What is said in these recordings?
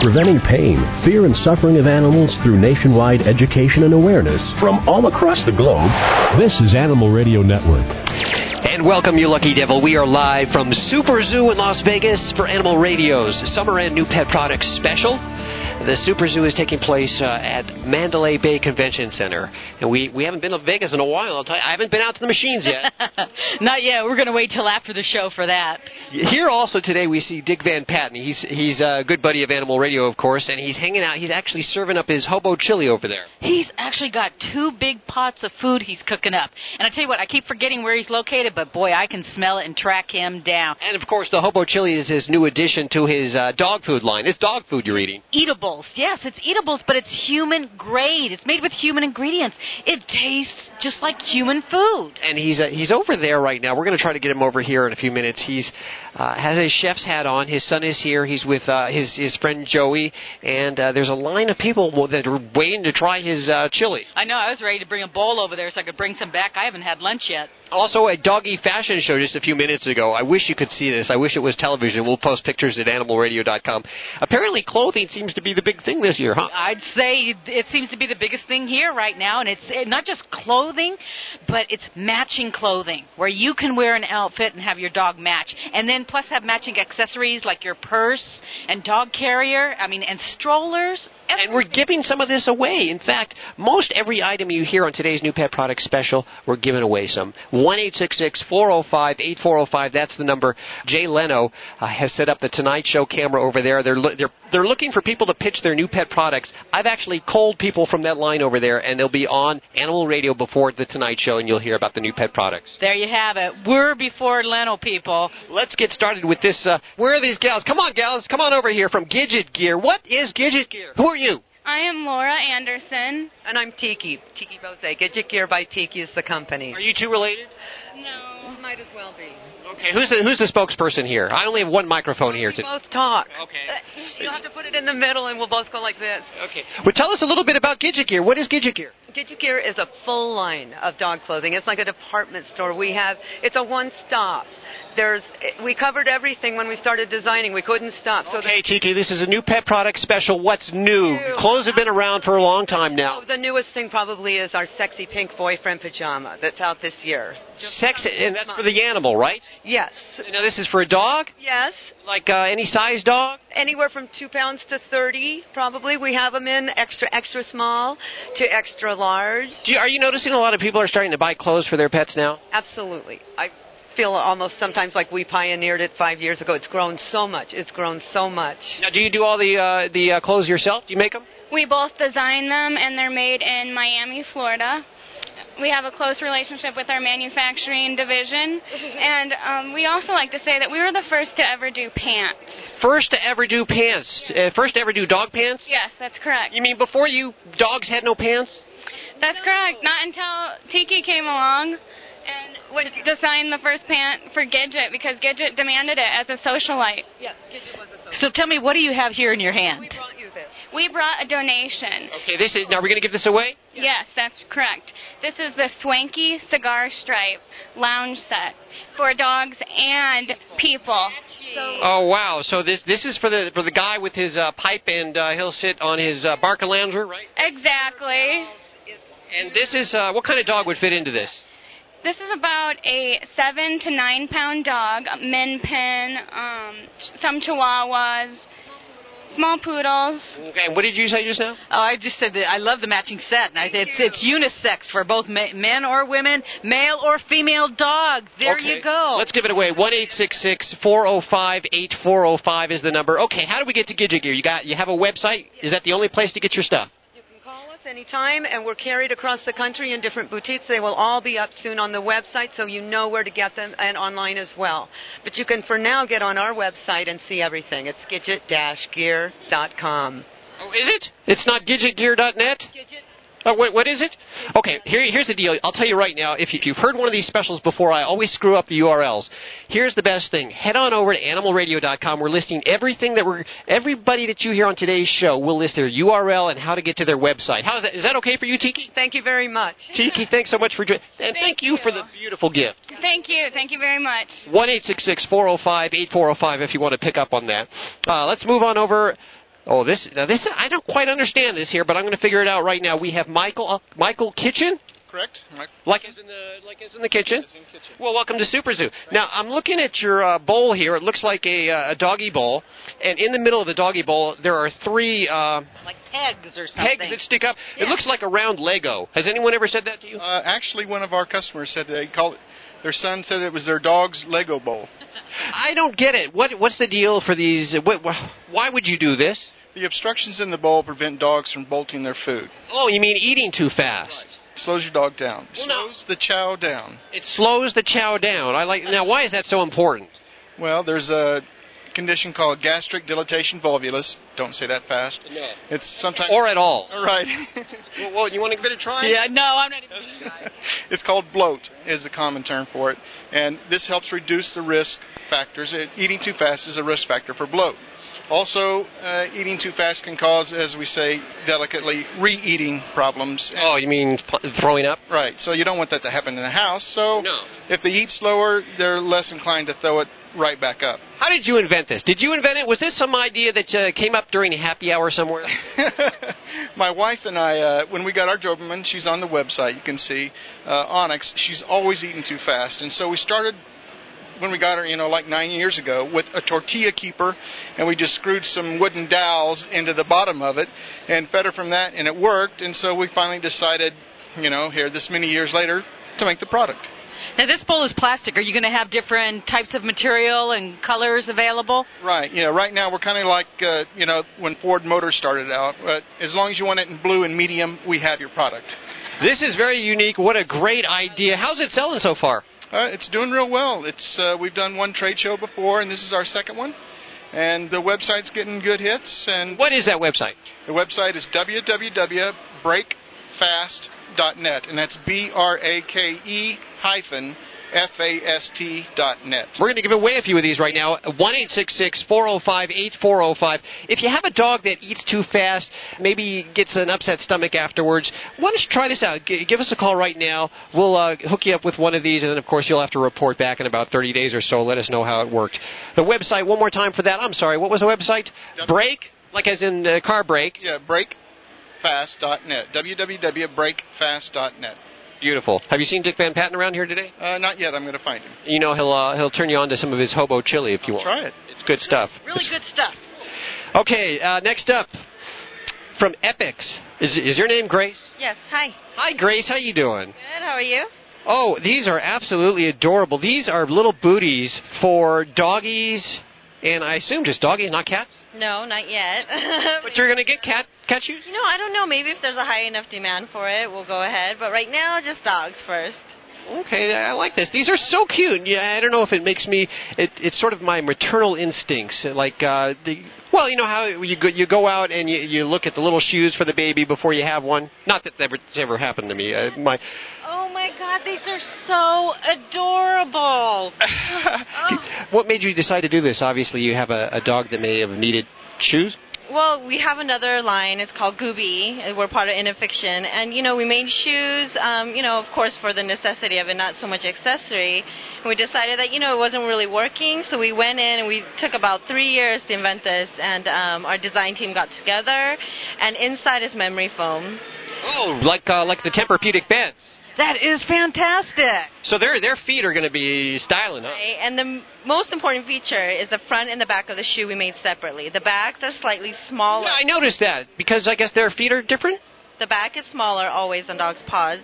preventing pain, fear, and suffering of animals through nationwide education and awareness from all across the globe. This is Animal Radio Network. And welcome, you lucky devil. We are live from SuperZoo in Las Vegas for Animal Radio's Summer and New Pet Products Special. The SuperZoo is taking place at Mandalay Bay Convention Center. And we haven't been to Vegas in a while. I'll tell you, I haven't been out to the machines yet. Not yet. We're going to wait till after the show for that. Here also today we see Dick Van Patten. He's a good buddy of Animal Radio, of course, and he's hanging out. He's actually serving up his hobo chili over there. He's actually got 2 big pots of food he's cooking up. And I tell you what, I keep forgetting where he's located, but boy, I can smell it and track him down. And of course, the hobo chili is his new addition to his dog food line. It's dog food you're eating. Eatables. Yes, it's eatables, but it's human grade. It's made with human ingredients. It tastes just like human food. And he's over there right now. We're going to try to get him over here in a few minutes. He's has his chef's hat on. His son is here. He's with his friend Joey, and there's a line of people that are waiting to try his chili. I know. I was ready to bring a bowl over there so I could bring some back. I haven't had lunch yet. Also, a doggy fashion show just a few minutes ago. I wish you could see this. I wish it was television. We'll post pictures at animalradio.com. Apparently, clothing seems to be the big thing this year, huh? I'd say it seems to be the biggest thing here right now, and it's not just clothing, but it's matching clothing, where you can wear an outfit and have your dog match, and then plus have matching accessories like your purse and dog carrier, and strollers. And we're giving some of this away. In fact, most every item you hear on today's New Pet Products Special, we're giving away some. 1-866-405-8405, that's the number. Jay Leno has set up the Tonight Show camera over there. They're looking for people to pitch their new pet products. I've actually called people from that line over there, and they'll be on Animal Radio before the Tonight Show, and you'll hear about the new pet products. There you have it. We're before Leno, people. Let's get started with this. Where are these gals? Come on, gals. Come on over here from Gidget Gear. What is Gidget Gear? Who are you? I am Laura Anderson. And I'm Tiki Bose. Gidget Gear by Tiki is the company. Are you two related? No. Might as well be. Okay, who's the spokesperson here? I only have one microphone here. We both talk. Okay. You'll have to put it in the middle and we'll both go like this. Okay. Well, tell us a little bit about Gidget Gear. What is Gidget Gear? Gidget Gear is a full line of dog clothing. It's like a department store. It's a one-stop. We covered everything when we started designing. We couldn't stop. Okay, Tiki, this is a new pet product special. What's new? Clothes have been around for a long time now. Oh, the newest thing probably is our sexy pink boyfriend pajama that's out this year. Sexy, and that's for the animal, right? Yes. Now, this is for a dog? Yes. Like any size dog? Anywhere from 2 pounds to 30, probably. We have them in extra small to extra large. Are you noticing a lot of people are starting to buy clothes for their pets now? Absolutely. I feel almost sometimes like we pioneered it 5 years ago. It's grown so much. Now, do you do all the clothes yourself? Do you make them? We both design them, and they're made in Miami, Florida. We have a close relationship with our manufacturing division, and we also like to say that we were the first to ever do pants. First to ever do pants? First to ever do dog pants? Yes, that's correct. You mean before dogs had no pants? That's correct. Not until Tiki came along and designed the first pant for Gidget, because Gidget demanded it as a socialite. Yes, Gidget was a socialite. So tell me, what do you have here in your hand? We brought you this. We brought a donation. Okay, now we're going to give this away? Yes, that's correct. This is the Swanky Cigar Stripe lounge set for dogs and people. Oh, wow. So this is for the guy with his pipe, and he'll sit on his Barca Lounger, right? Exactly. And this is, what kind of dog would fit into this? This is about a 7 to 9 pound dog, min pin, some Chihuahuas, small poodles. Okay, and what did you say just now? Oh, I just said that I love the matching set. And it's unisex for both men or women, male or female dogs. There you go. Let's give it away. 1-866-405-8405 is the number. Okay, how do we get to Gidget Gear? You have a website? Is that the only place to get your stuff? Anytime, and we're carried across the country in different boutiques. They will all be up soon on the website, so you know where to get them, and online as well. But you can, for now, get on our website and see everything. It's gidget-gear.com. Oh, is it? It's not gidgetgear.net? Gidget. What is it? Okay, here's the deal. I'll tell you right now, if you've heard one of these specials before, I always screw up the URLs. Here's the best thing. Head on over to animalradio.com. We're listing everything everybody that you hear on today's show. We'll list their URL and how to get to their website. How is that? Is that okay for you, Tiki? Thank you very much. Tiki, thanks so much for joining. And thank you for the beautiful gift. Thank you. Thank you very much. 1-866-405-8405 if you want to pick up on that. Let's move on over. Oh, this I don't quite understand this here, but I'm going to figure it out right now. We have Michael Kitchen. Correct. Like as in the kitchen? Well, welcome to SuperZoo. Now, I'm looking at your bowl here. It looks like a doggy bowl, and in the middle of the doggy bowl, there are 3... like pegs or something. Pegs that stick up. Yeah. It looks like a round Lego. Has anyone ever said that to you? Actually, one of our customers said they called it, their son said it was their dog's Lego bowl. I don't get it. What's the deal for these? Why would you do this? The obstructions in the bowl prevent dogs from bolting their food. Oh, you mean eating too fast? Right. Slows your dog down. Well, no. Slows the chow down. It slows the chow down. Now, why is that so important? Well, there's a condition called gastric dilatation volvulus. Don't say that fast. No. It's sometimes... Or at all. Right. Well, you want to give it a try? Yeah, no, I'm not even going to try. It's called bloat is the common term for it. And this helps reduce the risk factors. Eating too fast is a risk factor for bloat. Also, eating too fast can cause, as we say delicately, re-eating problems. Oh, you mean throwing up? Right. So you don't want that to happen in the house. So no. If they eat slower, they're less inclined to throw it right back up. How did you invent this? Did you invent it? Was this some idea that came up during a happy hour somewhere? My wife and I, when we got our Doberman, she's on the website, you can see, Onyx, she's always eating too fast. And so we started, when we got her, like 9 years ago, with a tortilla keeper, and we just screwed some wooden dowels into the bottom of it and fed her from that, and it worked. And so we finally decided, here this many years later, to make the product. Now, this bowl is plastic. Are you going to have different types of material and colors available? Right. Right now we're kind of like, when Ford Motors started out. But as long as you want it in blue and medium, we have your product. This is very unique. What a great idea. How's it selling so far? It's doing real well. We've done one trade show before, and this is our second one. And the website's getting good hits. And what is that website? The website is www.breakfast.net, and that's BRAKE-FAST.net. We're going to give away a few of these right now. 1-866-405-8405. If you have a dog that eats too fast, maybe gets an upset stomach afterwards, why don't you try this out? Give us a call right now. We'll hook you up with one of these, and then, of course, you'll have to report back in about 30 days or so. Let us know how it worked. The website, one more time for that. I'm sorry, what was the website? Break? Like as in car brake? Yeah, BRAKEFAST.net. www.breakfast.net. Beautiful. Have you seen Dick Van Patten around here today? Not yet. I'm going to find him. He'll turn you on to some of his hobo chili if you want. Try it. It's good stuff. Really good stuff. Okay, next up, from Epix. Is your name Grace? Yes. Hi. Hi, Grace. How you doing? Good. How are you? Oh, these are absolutely adorable. These are little booties for doggies, and I assume just doggies, not cats? No, not yet. But you're going to get cat shoes? I don't know. Maybe if there's a high enough demand for it, we'll go ahead. But right now, just dogs first. Okay, I like this. These are so cute. Yeah, I don't know if it makes me. It's sort of my maternal instincts. Like, how you go out and you look at the little shoes for the baby before you have one. Not that that's ever happened to me. Oh my God, these are so adorable. What made you decide to do this? Obviously, you have a dog that may have needed shoes. Well, we have another line. It's called Gooby. We're part of Innofiction. And, we made shoes, of course, for the necessity of it, not so much accessory. And we decided that, it wasn't really working. So we went in and we took about 3 years to invent this. And our design team got together. And inside is memory foam. Oh, like the Tempur-Pedic beds. That is fantastic. So their feet are going to be styling, huh? Right. And the most important feature is the front and the back of the shoe we made separately. The backs are slightly smaller. Yeah, I noticed that because I guess their feet are different. The back is smaller always on dogs' paws.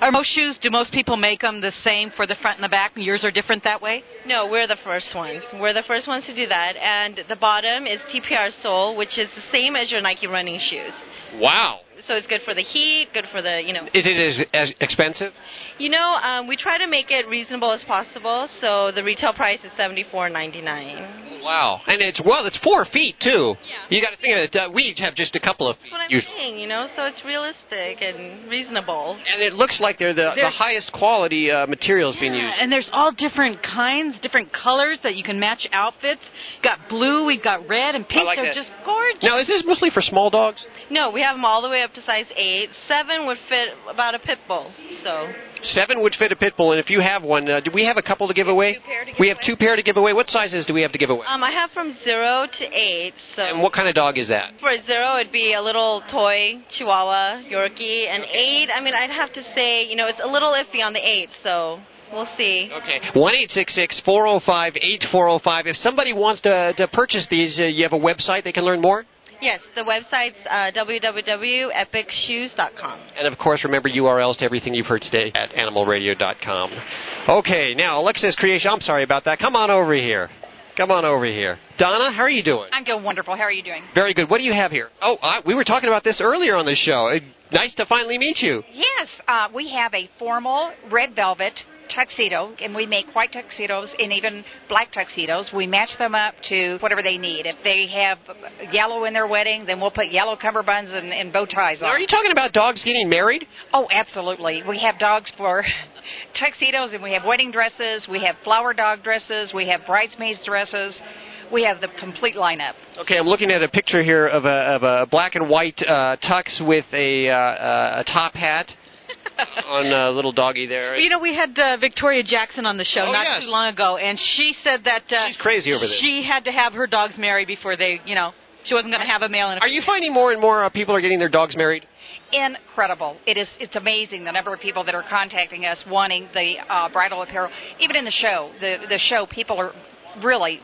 Do most people make them the same for the front and the back, and yours are different that way? No, we're the first ones. We're the first ones to do that. And the bottom is TPR sole, which is the same as your Nike running shoes. Wow. So it's good for the heat, good for the, Is it as expensive? We try to make it reasonable as possible, so the retail price is $74.99. Wow. And it's 4 feet, too. Yeah. You got to think of it. We have just a couple of feet. That's what I'm saying, so it's realistic and reasonable. And it looks like they're the highest quality materials being used. And there's all different kinds, different colors that you can match outfits. Got blue, we've got red, and pink. They're just gorgeous. Now, is this mostly for small dogs? No, we have them all the way up up to size 8. 7 would fit about a pit bull. So 7 would fit a pit bull, and if you have one, do we have a couple to give away? We have 2 pair to give away. What sizes do we have to give away? I have from 0 to 8. So. And what kind of dog is that? For 0, it'd be a little toy Chihuahua Yorkie, and 8. I mean, I'd have to say, it's a little iffy on the 8. So. We'll see. Okay. 1-866-405-8405. If somebody wants to purchase these, you have a website they can learn more? Yes, the website's www.epicshoes.com. And, of course, remember URLs to everything you've heard today at animalradio.com. Okay, now, Alexis Creation, I'm sorry about that. Come on over here. Donna, how are you doing? I'm doing wonderful. How are you doing? Very good. What do you have here? Oh, we were talking about this earlier on the show. Nice to finally meet you. Yes, we have a formal red velvet tuxedo, and we make white tuxedos and even black tuxedos. We match them up to whatever they need. If they have yellow in their wedding, then we'll put yellow cummerbunds and bow ties on. Now, are you talking about dogs getting married? Oh, absolutely. We have dogs for tuxedos, and we have wedding dresses, we have flower dog dresses, we have bridesmaids dresses. We have the complete lineup. Okay, I'm looking at a picture here of a black and white tux with a top hat. On a little doggy there. We had Victoria Jackson on the show too long ago, and she said that she's crazy over there. She had to have her dogs married before they, she wasn't going to have a male. Are you finding more and more people are getting their dogs married? Incredible. It's amazing the number of people that are contacting us wanting the bridal apparel. Even in the show, the show, people are really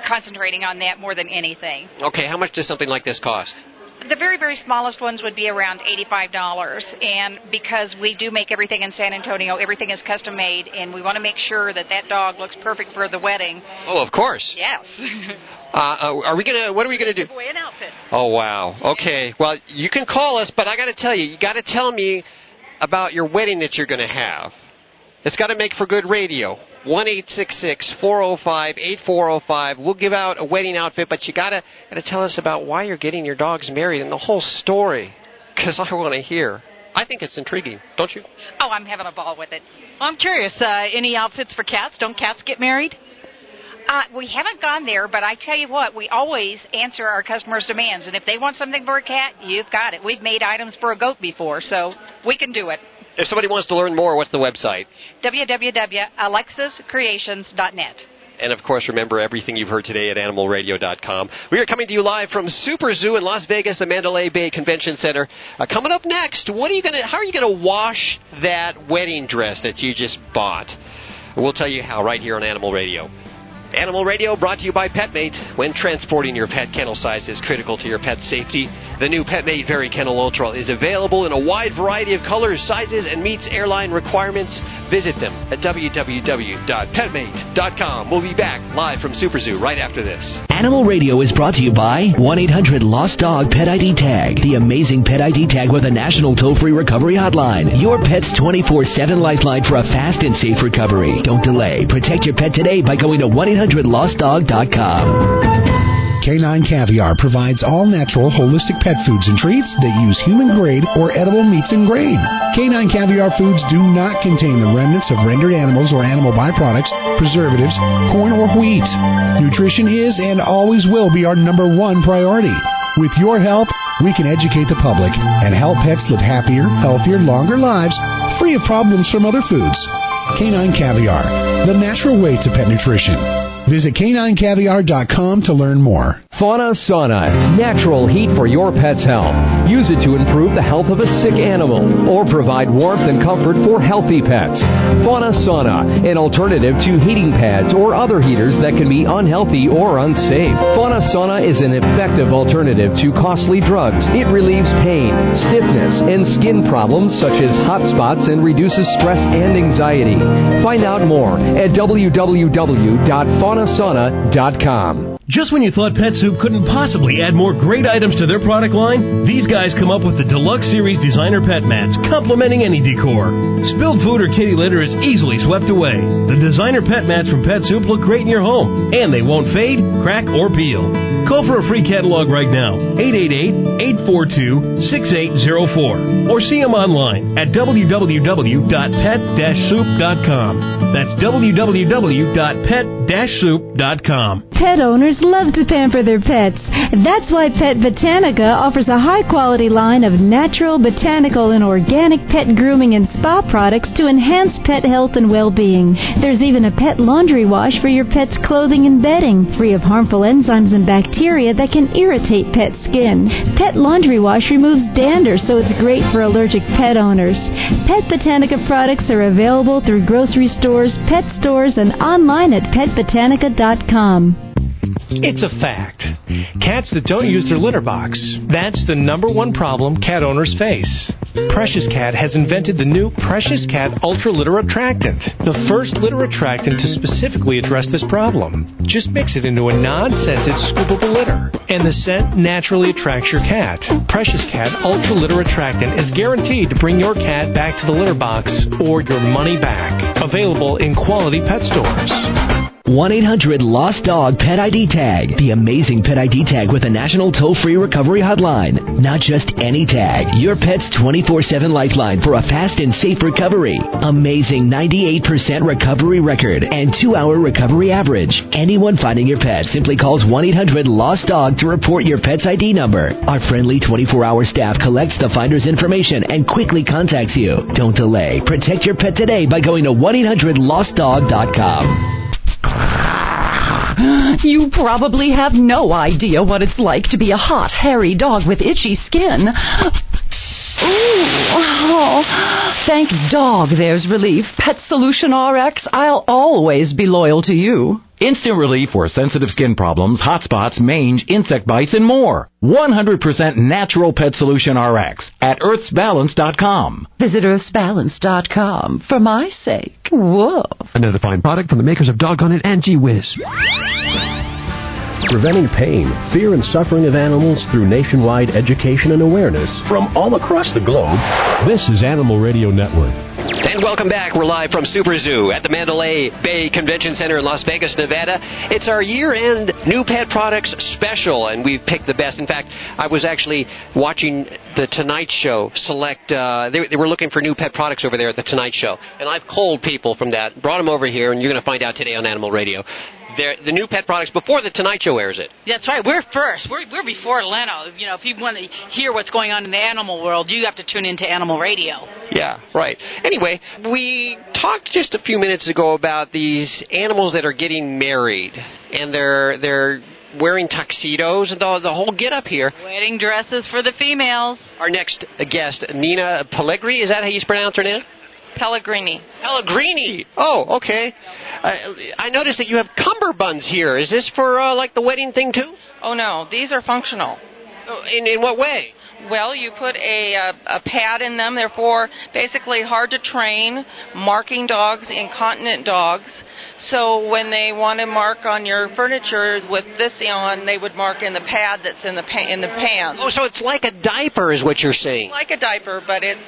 concentrating on that more than anything. Okay, how much does something like this cost? The very, very smallest ones would be around $85, and because we do make everything in San Antonio, everything is custom made, and we want to make sure that dog looks perfect for the wedding. Oh, of course. Yes. What are we gonna do? Give away an outfit. Oh, wow. Okay. Well, you can call us, but I got to tell you got to tell me about your wedding that you're going to have. It's got to make for good radio. 1-866-405-8405. We'll give out a wedding outfit, but you gotta tell us about why you're getting your dogs married and the whole story, because I want to hear. I think it's intriguing, don't you? Oh, I'm having a ball with it. Well, I'm curious. Any outfits for cats? Don't cats get married? We haven't gone there, but I tell you what, we always answer our customers' demands, and if they want something for a cat, you've got it. We've made items for a goat before, so we can do it. If somebody wants to learn more, what's the website? www.alexiscreations.net. And, of course, remember everything you've heard today at animalradio.com. We are coming to you live from SuperZoo in Las Vegas, the Mandalay Bay Convention Center. Coming up next, how are you going to wash that wedding dress that you just bought? We'll tell you how right here on Animal Radio. Animal Radio brought to you by PetMate. When transporting your pet, kennel size is critical to your pet's safety. The new PetMate Very Kennel Ultra is available in a wide variety of colors, sizes, and meets airline requirements. Visit them at www.petmate.com. We'll be back live from SuperZoo right after this. Animal Radio is brought to you by 1-800-LOST-DOG Pet ID Tag, the amazing pet ID tag with a national toll-free recovery hotline. Your pet's 24/7 lifeline for a fast and safe recovery. Don't delay. Protect your pet today by going to 1-800-LOSTDOG.com. Canine Caviar provides all-natural, holistic pet foods and treats that use human-grade or edible meats and grain. Canine Caviar foods do not contain the remnants of rendered animals or animal byproducts, preservatives, corn, or wheat. Nutrition is and always will be our number one priority. With your help, we can educate the public and help pets live happier, healthier, longer lives, free of problems from other foods. Canine Caviar, the natural way to pet nutrition. Visit caninecaviar.com to learn more. Fauna Sauna, natural heat for your pet's health. Use it to improve the health of a sick animal or provide warmth and comfort for healthy pets. Fauna Sauna, an alternative to heating pads or other heaters that can be unhealthy or unsafe. Fauna Sauna is an effective alternative to costly drugs. It relieves pain, stiffness, and skin problems such as hot spots and reduces stress and anxiety. Find out more at www.faunasauna.com. Just when you thought Pet Soup couldn't possibly add more great items to their product line, these guys come up with the Deluxe Series Designer Pet Mats, complementing any decor. Spilled food or kitty litter is easily swept away. The Designer Pet Mats from Pet Soup look great in your home, and they won't fade, crack, or peel. Call for a free catalog right now, 888-842-6804, or see them online at www.pet-soup.com. That's www.pet-soup.com. Pet owners love to pamper their pets. That's why Pet Botanica offers a high-quality line of natural, botanical, and organic pet grooming and spa products to enhance pet health and well-being. There's even a pet laundry wash for your pet's clothing and bedding, free of harmful enzymes and bacteria that can irritate pet skin. Pet laundry wash removes dander, so it's great for allergic pet owners. Pet Botanica products are available through grocery stores, pet stores, and online at petbotanica.com. It's a fact. Cats that don't use their litter box. That's the number one problem cat owners face. Precious Cat has invented the new Precious Cat Ultra Litter Attractant, the first litter attractant to specifically address this problem. Just mix it into a non-scented scoopable litter, and the scent naturally attracts your cat. Precious Cat Ultra Litter Attractant is guaranteed to bring your cat back to the litter box or your money back. Available in quality pet stores. 1-800-LOST-DOG Pet ID Tag. The amazing Pet ID Tag with a national toll-free recovery hotline. Not just any tag. Your pet's 24/7 lifeline for a fast and safe recovery. Amazing 98% recovery record and 2-hour recovery average. Anyone finding your pet simply calls 1-800-LOST-DOG to report your pet's ID number. Our friendly 24-hour staff collects the finder's information and quickly contacts you. Don't delay. Protect your pet today by going to 1-800-LOSTDOG.com. You probably have no idea what it's like to be a hot, hairy dog with itchy skin. Oh, thank dog there's relief. Pet Solution RX, I'll always be loyal to you. Instant relief for sensitive skin problems, hot spots, mange, insect bites, and more. 100% natural Pet Solution RX at earthsbalance.com. Visit earthsbalance.com for my sake. Whoa. Another fine product from the makers of Doggone It and Gee Whiz. Preventing pain, fear, and suffering of animals through nationwide education and awareness from all across the globe. This is Animal Radio Network. And welcome back. We're live from SuperZoo at the Mandalay Bay Convention Center in Las Vegas, Nevada. It's our year-end new pet products special, and we've picked the best. In fact, I was actually watching the Tonight Show select. They were looking for new pet products over there at the Tonight Show, and I've culled people from that, brought them over here, and you're going to find out today on Animal Radio. The new pet products before the Tonight Show airs it. That's right. We're first. We're before Leno. You know, if you want to hear what's going on in the animal world, you have to tune into Animal Radio. Yeah, right. Anyway, we talked just a few minutes ago about these animals that are getting married, and they're wearing tuxedos and the whole get-up here. Wedding dresses for the females. Our next guest, Nina Pellegrini, is that how you pronounce her name? Pellegrini. Pellegrini. Oh, okay. I noticed that you have cummerbunds here. Is this for like the wedding thing too? Oh no, these are functional. In what way? Well, you put a pad in them. They're for basically hard to train, marking dogs, incontinent dogs. So when they want to mark on your furniture with this on, they would mark in the pad that's in the pants. Oh, so it's like a diaper, is what you're saying? Like a diaper, but it's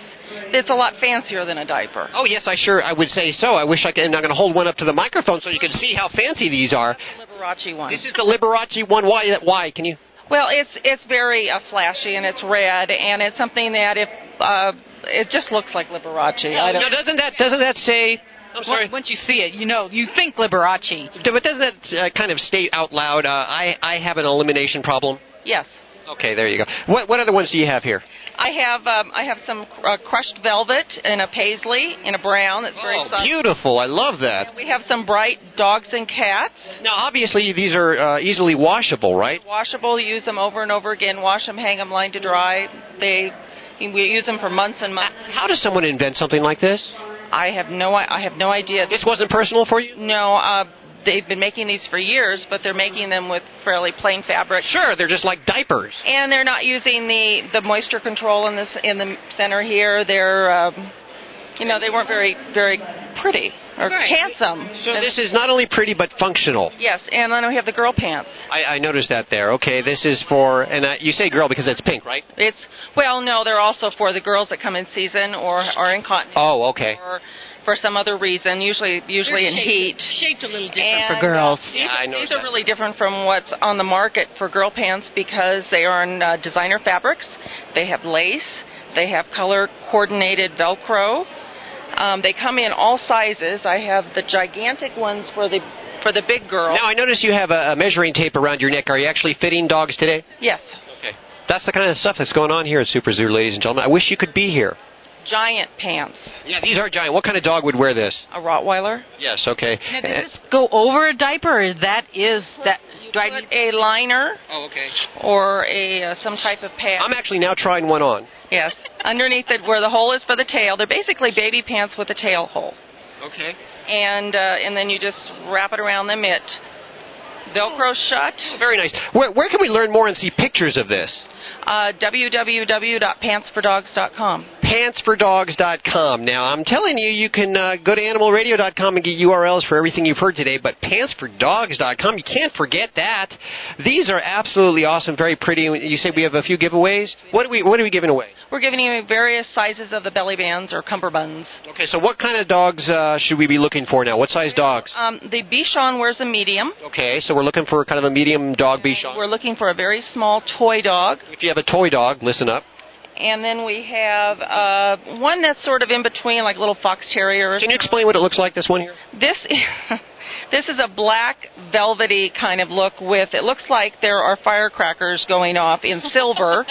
a lot fancier than a diaper. Oh, yes, I would say so. I wish I could. I'm going to hold one up to the microphone so you can see how fancy these are. That's the Liberace one. This is the Liberace one. Why? Can you? Well, it's very flashy, and it's red, and it's something that it just looks like Liberace. Now, doesn't that say? I'm sorry. Once you see it, you think Liberace. But doesn't that kind of state out loud, I have an elimination problem? Yes. Okay, there you go. What other ones do you have here? I have some crushed velvet in a paisley in a brown that's very soft. Beautiful. I love that. We have some bright dogs and cats. Now, obviously, these are easily washable, right? Washable. You use them over and over again. Wash them, hang them, line to dry. We use them for months and months. How does someone invent something like this? I have no idea. This wasn't personal for you? No. They've been making these for years, but they're making them with fairly plain fabric. Sure, they're just like diapers. And they're not using the moisture control in the center here. They're they weren't very very pretty or handsome. So this is not only pretty but functional. Yes, and then we have the girl pants. I noticed that there. Okay, this is for, and you say girl because it's pink, right? No, they're also for the girls that come in season or are incontinent. Oh, okay. Or for some other reason, usually in heat. Shaped a little different for girls. These are really different from what's on the market for girl pants because they are in designer fabrics. They have lace. They have color-coordinated Velcro. They come in all sizes. I have the gigantic ones for the big girl. Now, I notice you have a measuring tape around your neck. Are you actually fitting dogs today? Yes. Okay. That's the kind of stuff that's going on here at SuperZoo, ladies and gentlemen. I wish you could be here. Giant pants. Yeah, these are giant. What kind of dog would wear this? A Rottweiler. Yes, okay. Now, does this go over a diaper, or is that... Do I need a liner? Oh, okay. Or some type of pad? I'm actually now trying one on. Yes. Underneath it, where the hole is for the tail, they're basically baby pants with a tail hole. Okay. And then you just wrap it around the mitt. Velcro shut. Very nice. Where can we learn more and see pictures of this? www.pantsfordogs.com. Pantsfordogs.com. Now, I'm telling you, you can go to animalradio.com and get URLs for everything you've heard today, but pantsfordogs.com, you can't forget that. These are absolutely awesome, very pretty. You say we have a few giveaways? What are we giving away? We're giving you various sizes of the belly bands or cummerbunds. Okay, so what kind of dogs should we be looking for now? What size dogs? The Bichon wears a medium. Okay, so we're looking for kind of a medium dog Bichon. We're looking for a very small toy dog. If you have a toy dog, listen up. And then we have one that's sort of in between, like a little fox terrier. Can you explain what it looks like, this one here? This is a black velvety kind of look with, it looks like there are firecrackers going off in silver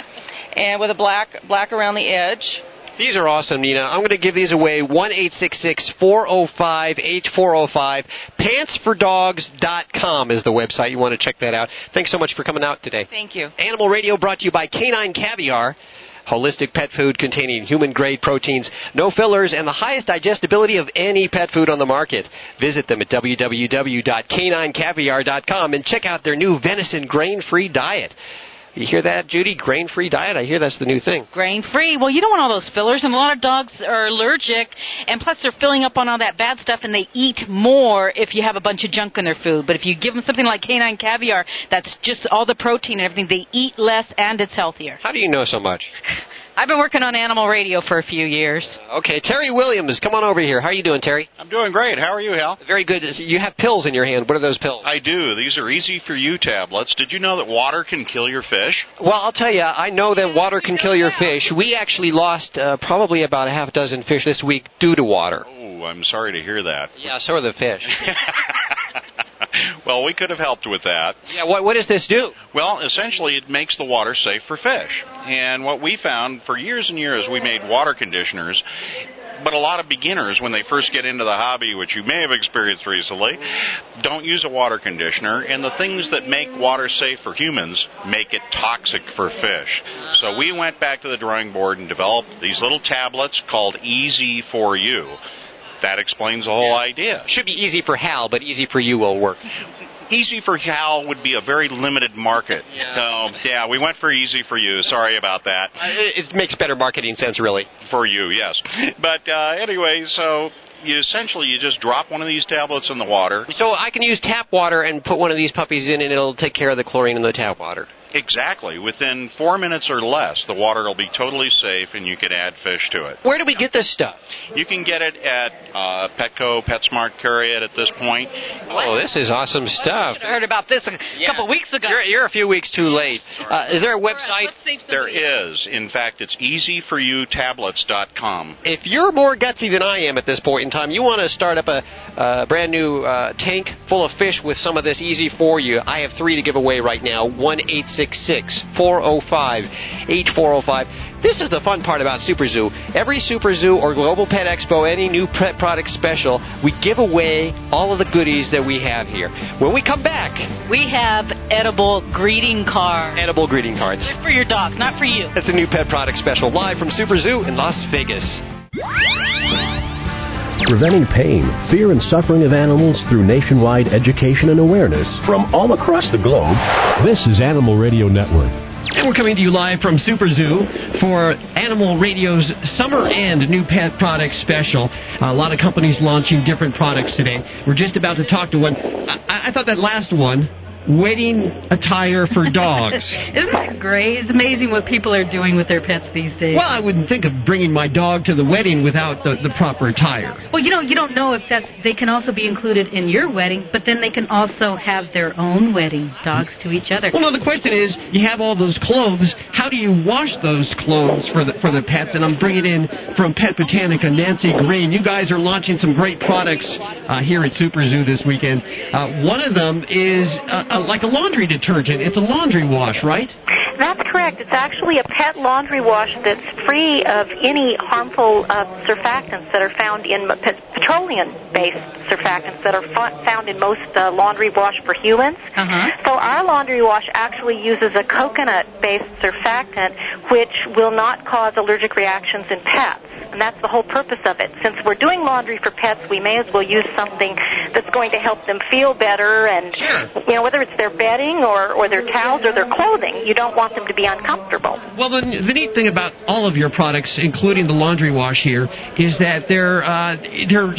and with a black around the edge. These are awesome, Nina. I'm going to give these away. 1-866-405-8405. Pantsfordogs.com is the website. You want to check that out. Thanks so much for coming out today. Thank you. Animal Radio brought to you by Canine Caviar. Holistic pet food containing human-grade proteins, no fillers, and the highest digestibility of any pet food on the market. Visit them at www.caninecaviar.com and check out their new venison grain-free diet. You hear that, Judy? Grain-free diet? I hear that's the new thing. Grain-free. Well, you don't want all those fillers, and a lot of dogs are allergic, and plus they're filling up on all that bad stuff, and they eat more if you have a bunch of junk in their food. But if you give them something like Canine Caviar, that's just all the protein and everything, they eat less, and it's healthier. How do you know so much? I've been working on Animal Radio for a few years. Okay, Terry Williams, come on over here. How are you doing, Terry? I'm doing great. How are you, Hal? Very good. You have pills in your hand. What are those pills? I do. These are Easy For You tablets. Did you know that water can kill your fish? Well, I'll tell you, I know that water can kill your fish. We actually lost probably about a half dozen fish this week due to water. Oh, I'm sorry to hear that. Yeah, so are the fish. Well, we could have helped with that. Yeah, what does this do? Well, essentially, it makes the water safe for fish. And what we found, for years and years, we made water conditioners. But a lot of beginners, when they first get into the hobby, which you may have experienced recently, don't use a water conditioner. And the things that make water safe for humans make it toxic for fish. So we went back to the drawing board and developed these little tablets called Easy For You. That explains the whole idea. Should be easy for Hal, but Easy For You will work. Easy for Hal would be a very limited market. Yeah. So, yeah, we went for Easy For You. Sorry about that. It makes better marketing sense, really. For you, yes. But anyway, so you just drop one of these tablets in the water. So I can use tap water and put one of these puppies in, and it'll take care of the chlorine in the tap water. Exactly. Within 4 minutes or less, the water will be totally safe, and you can add fish to it. Where do we get this stuff? You can get it at Petco, PetSmart carry it at this point. Oh, this is awesome stuff. I heard about this a couple weeks ago. You're a few weeks too late. Is there a website? There is. In fact, it's easyforyoutablets.com. If you're more gutsy than I am at this point in time, you want to start up a brand new tank full of fish with some of this Easy For You. I have 3 to give away right now. 1-866-405-8405. This is the fun part about SuperZoo. Every SuperZoo or Global Pet Expo, any new pet product special, we give away all of the goodies that we have here. When we come back, we have edible greeting cards. Edible greeting cards. They're for your dogs, not for you. That's a new pet product special live from SuperZoo in Las Vegas. Preventing pain, fear, and suffering of animals through nationwide education and awareness from all across the globe. This is Animal Radio Network. And we're coming to you live from SuperZoo for Animal Radio's Summer End New Pet Product Special. A lot of companies launching different products today. We're just about to talk to one. I thought that last one, wedding attire for dogs. Isn't that great? It's amazing what people are doing with their pets these days. Well, I wouldn't think of bringing my dog to the wedding without the proper attire. Well, you don't know if they can also be included in your wedding, but then they can also have their own wedding, dogs to each other. Well, no, the question is, you have all those clothes, how how do you wash those clothes for the pets? And I'm bringing in from Pet Botanica, Nancy Green. You guys are launching some great products here at SuperZoo this weekend. One of them is like a laundry detergent. It's a laundry wash, right? That's correct. It's actually a pet laundry wash that's free of any harmful surfactants that are found in petroleum-based surfactants that are found in most laundry wash for humans. So our laundry wash actually uses a coconut-based surfactant, which will not cause allergic reactions in pets. And that's the whole purpose of it. Since we're doing laundry for pets, we may as well use something that's going to help them feel better. And, you know, whether it's their bedding or their towels or their clothing, you don't want them to be uncomfortable. Well, the neat thing about all of your products, including the laundry wash here, is that they're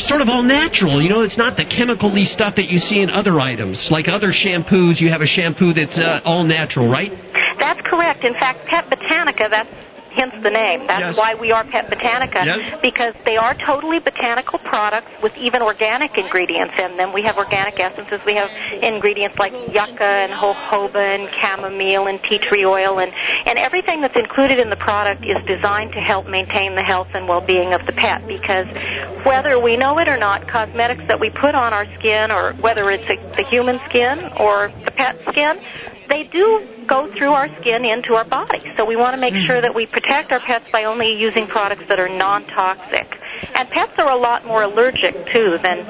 sort of all natural. You know, it's not the chemical-y stuff that you see in other items. Like other shampoos, you have a shampoo that's all natural, right? That's correct. In fact, Pet Botanica, that's hence the name. That's why we are Pet Botanica, because they are totally botanical products with even organic ingredients in them. We have organic essences. We have ingredients like yucca and jojoba and chamomile and tea tree oil, and everything that's included in the product is designed to help maintain the health and well-being of the pet, because whether we know it or not, cosmetics that we put on our skin, or whether it's the human skin or the pet skin, they do go through our skin into our body. So we want to make sure that we protect our pets by only using products that are non-toxic. And pets are a lot more allergic, too, than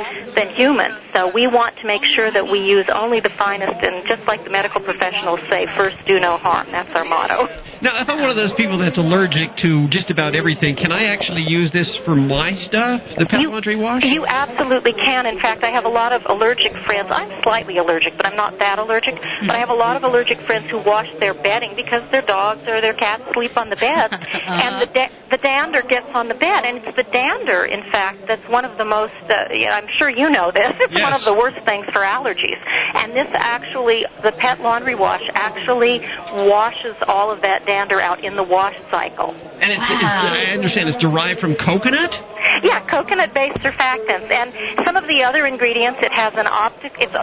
humans. So we want to make sure that we use only the finest, and just like the medical professionals say, first do no harm. That's our motto. Now, if I'm one of those people that's allergic to just about everything, can I actually use this for my stuff, the pet laundry wash? You absolutely can. In fact, I have a lot of allergic friends. I'm slightly allergic, but I'm not that allergic. But I have a lot of allergic friends who wash their bedding because their dogs or their cats sleep on the bed, and the dander gets on the bed. And it's the dander, in fact, that's one of the most, I'm sure you know this, it's one of the worst things for allergies. And this actually, the pet laundry wash actually washes all of that dander out in the wash cycle. And I understand it's derived from coconut? Yeah, coconut-based surfactants. And some of the other ingredients, it has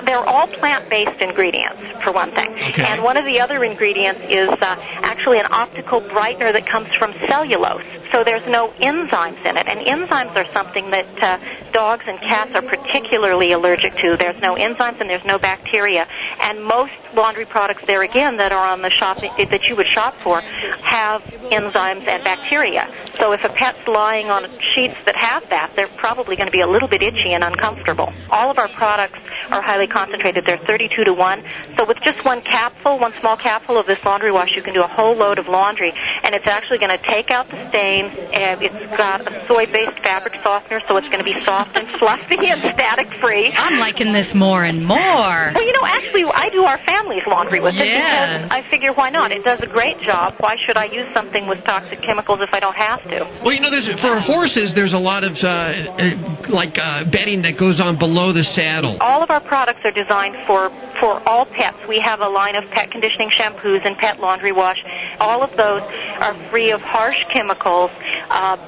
they're all plant-based ingredients, for one thing. Okay. And one of the other ingredients is actually an optical brightener that comes from cellulose. So there's no enzymes in it. And enzymes are something that dogs and cats are particularly allergic to. There's no enzymes and there's no bacteria. And most laundry products there, again, that are on the shopping that you would shop for have enzymes and bacteria. So if a pet's lying on sheets that have that, they're probably going to be a little bit itchy and uncomfortable. All of our products are highly concentrated. They're 32 to 1. So with just one small capsule of this laundry wash, you can do a whole load of laundry. And it's actually going to take out the stains. And it's got a soy-based fabric softener, so it's going to be soft and fluffy and static-free. I'm liking this more and more. Well, you know, actually, I do our family's laundry with it because I figure, why not? It does a great job. Why should I use something with toxic chemicals if I don't have to? Well, you know, for horses, there's a lot of bedding that goes on below the saddle. All of our products are designed for all pets. We have a line of pet conditioning shampoos and pet laundry wash. All of those are free of harsh chemicals.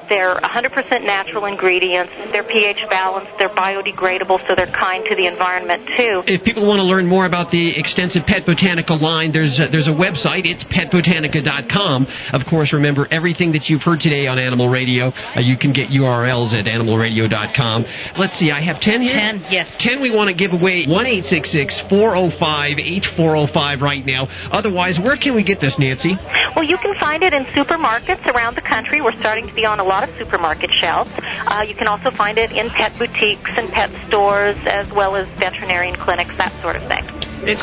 They're 100% natural ingredients. They're pH balanced. They're biodegradable, so they're kind to the environment, too. If people want to learn more about the extensive Pet Botanica line, there's a website. It's petbotanica.com. Of course, remember, everything that you've heard today on Animal Radio, you can get URLs at animalradio.com. Let's see, I have 10 here? 10, yes. 10 we want to give away. 1-866-405-8405 right now. Otherwise, where can we get this, Nancy? Well, you can find it in supermarkets around the country. We're starting to be on a lot of supermarket shelves. You can also find it in pet boutiques and pet stores, as well as veterinarian clinics, that sort of thing.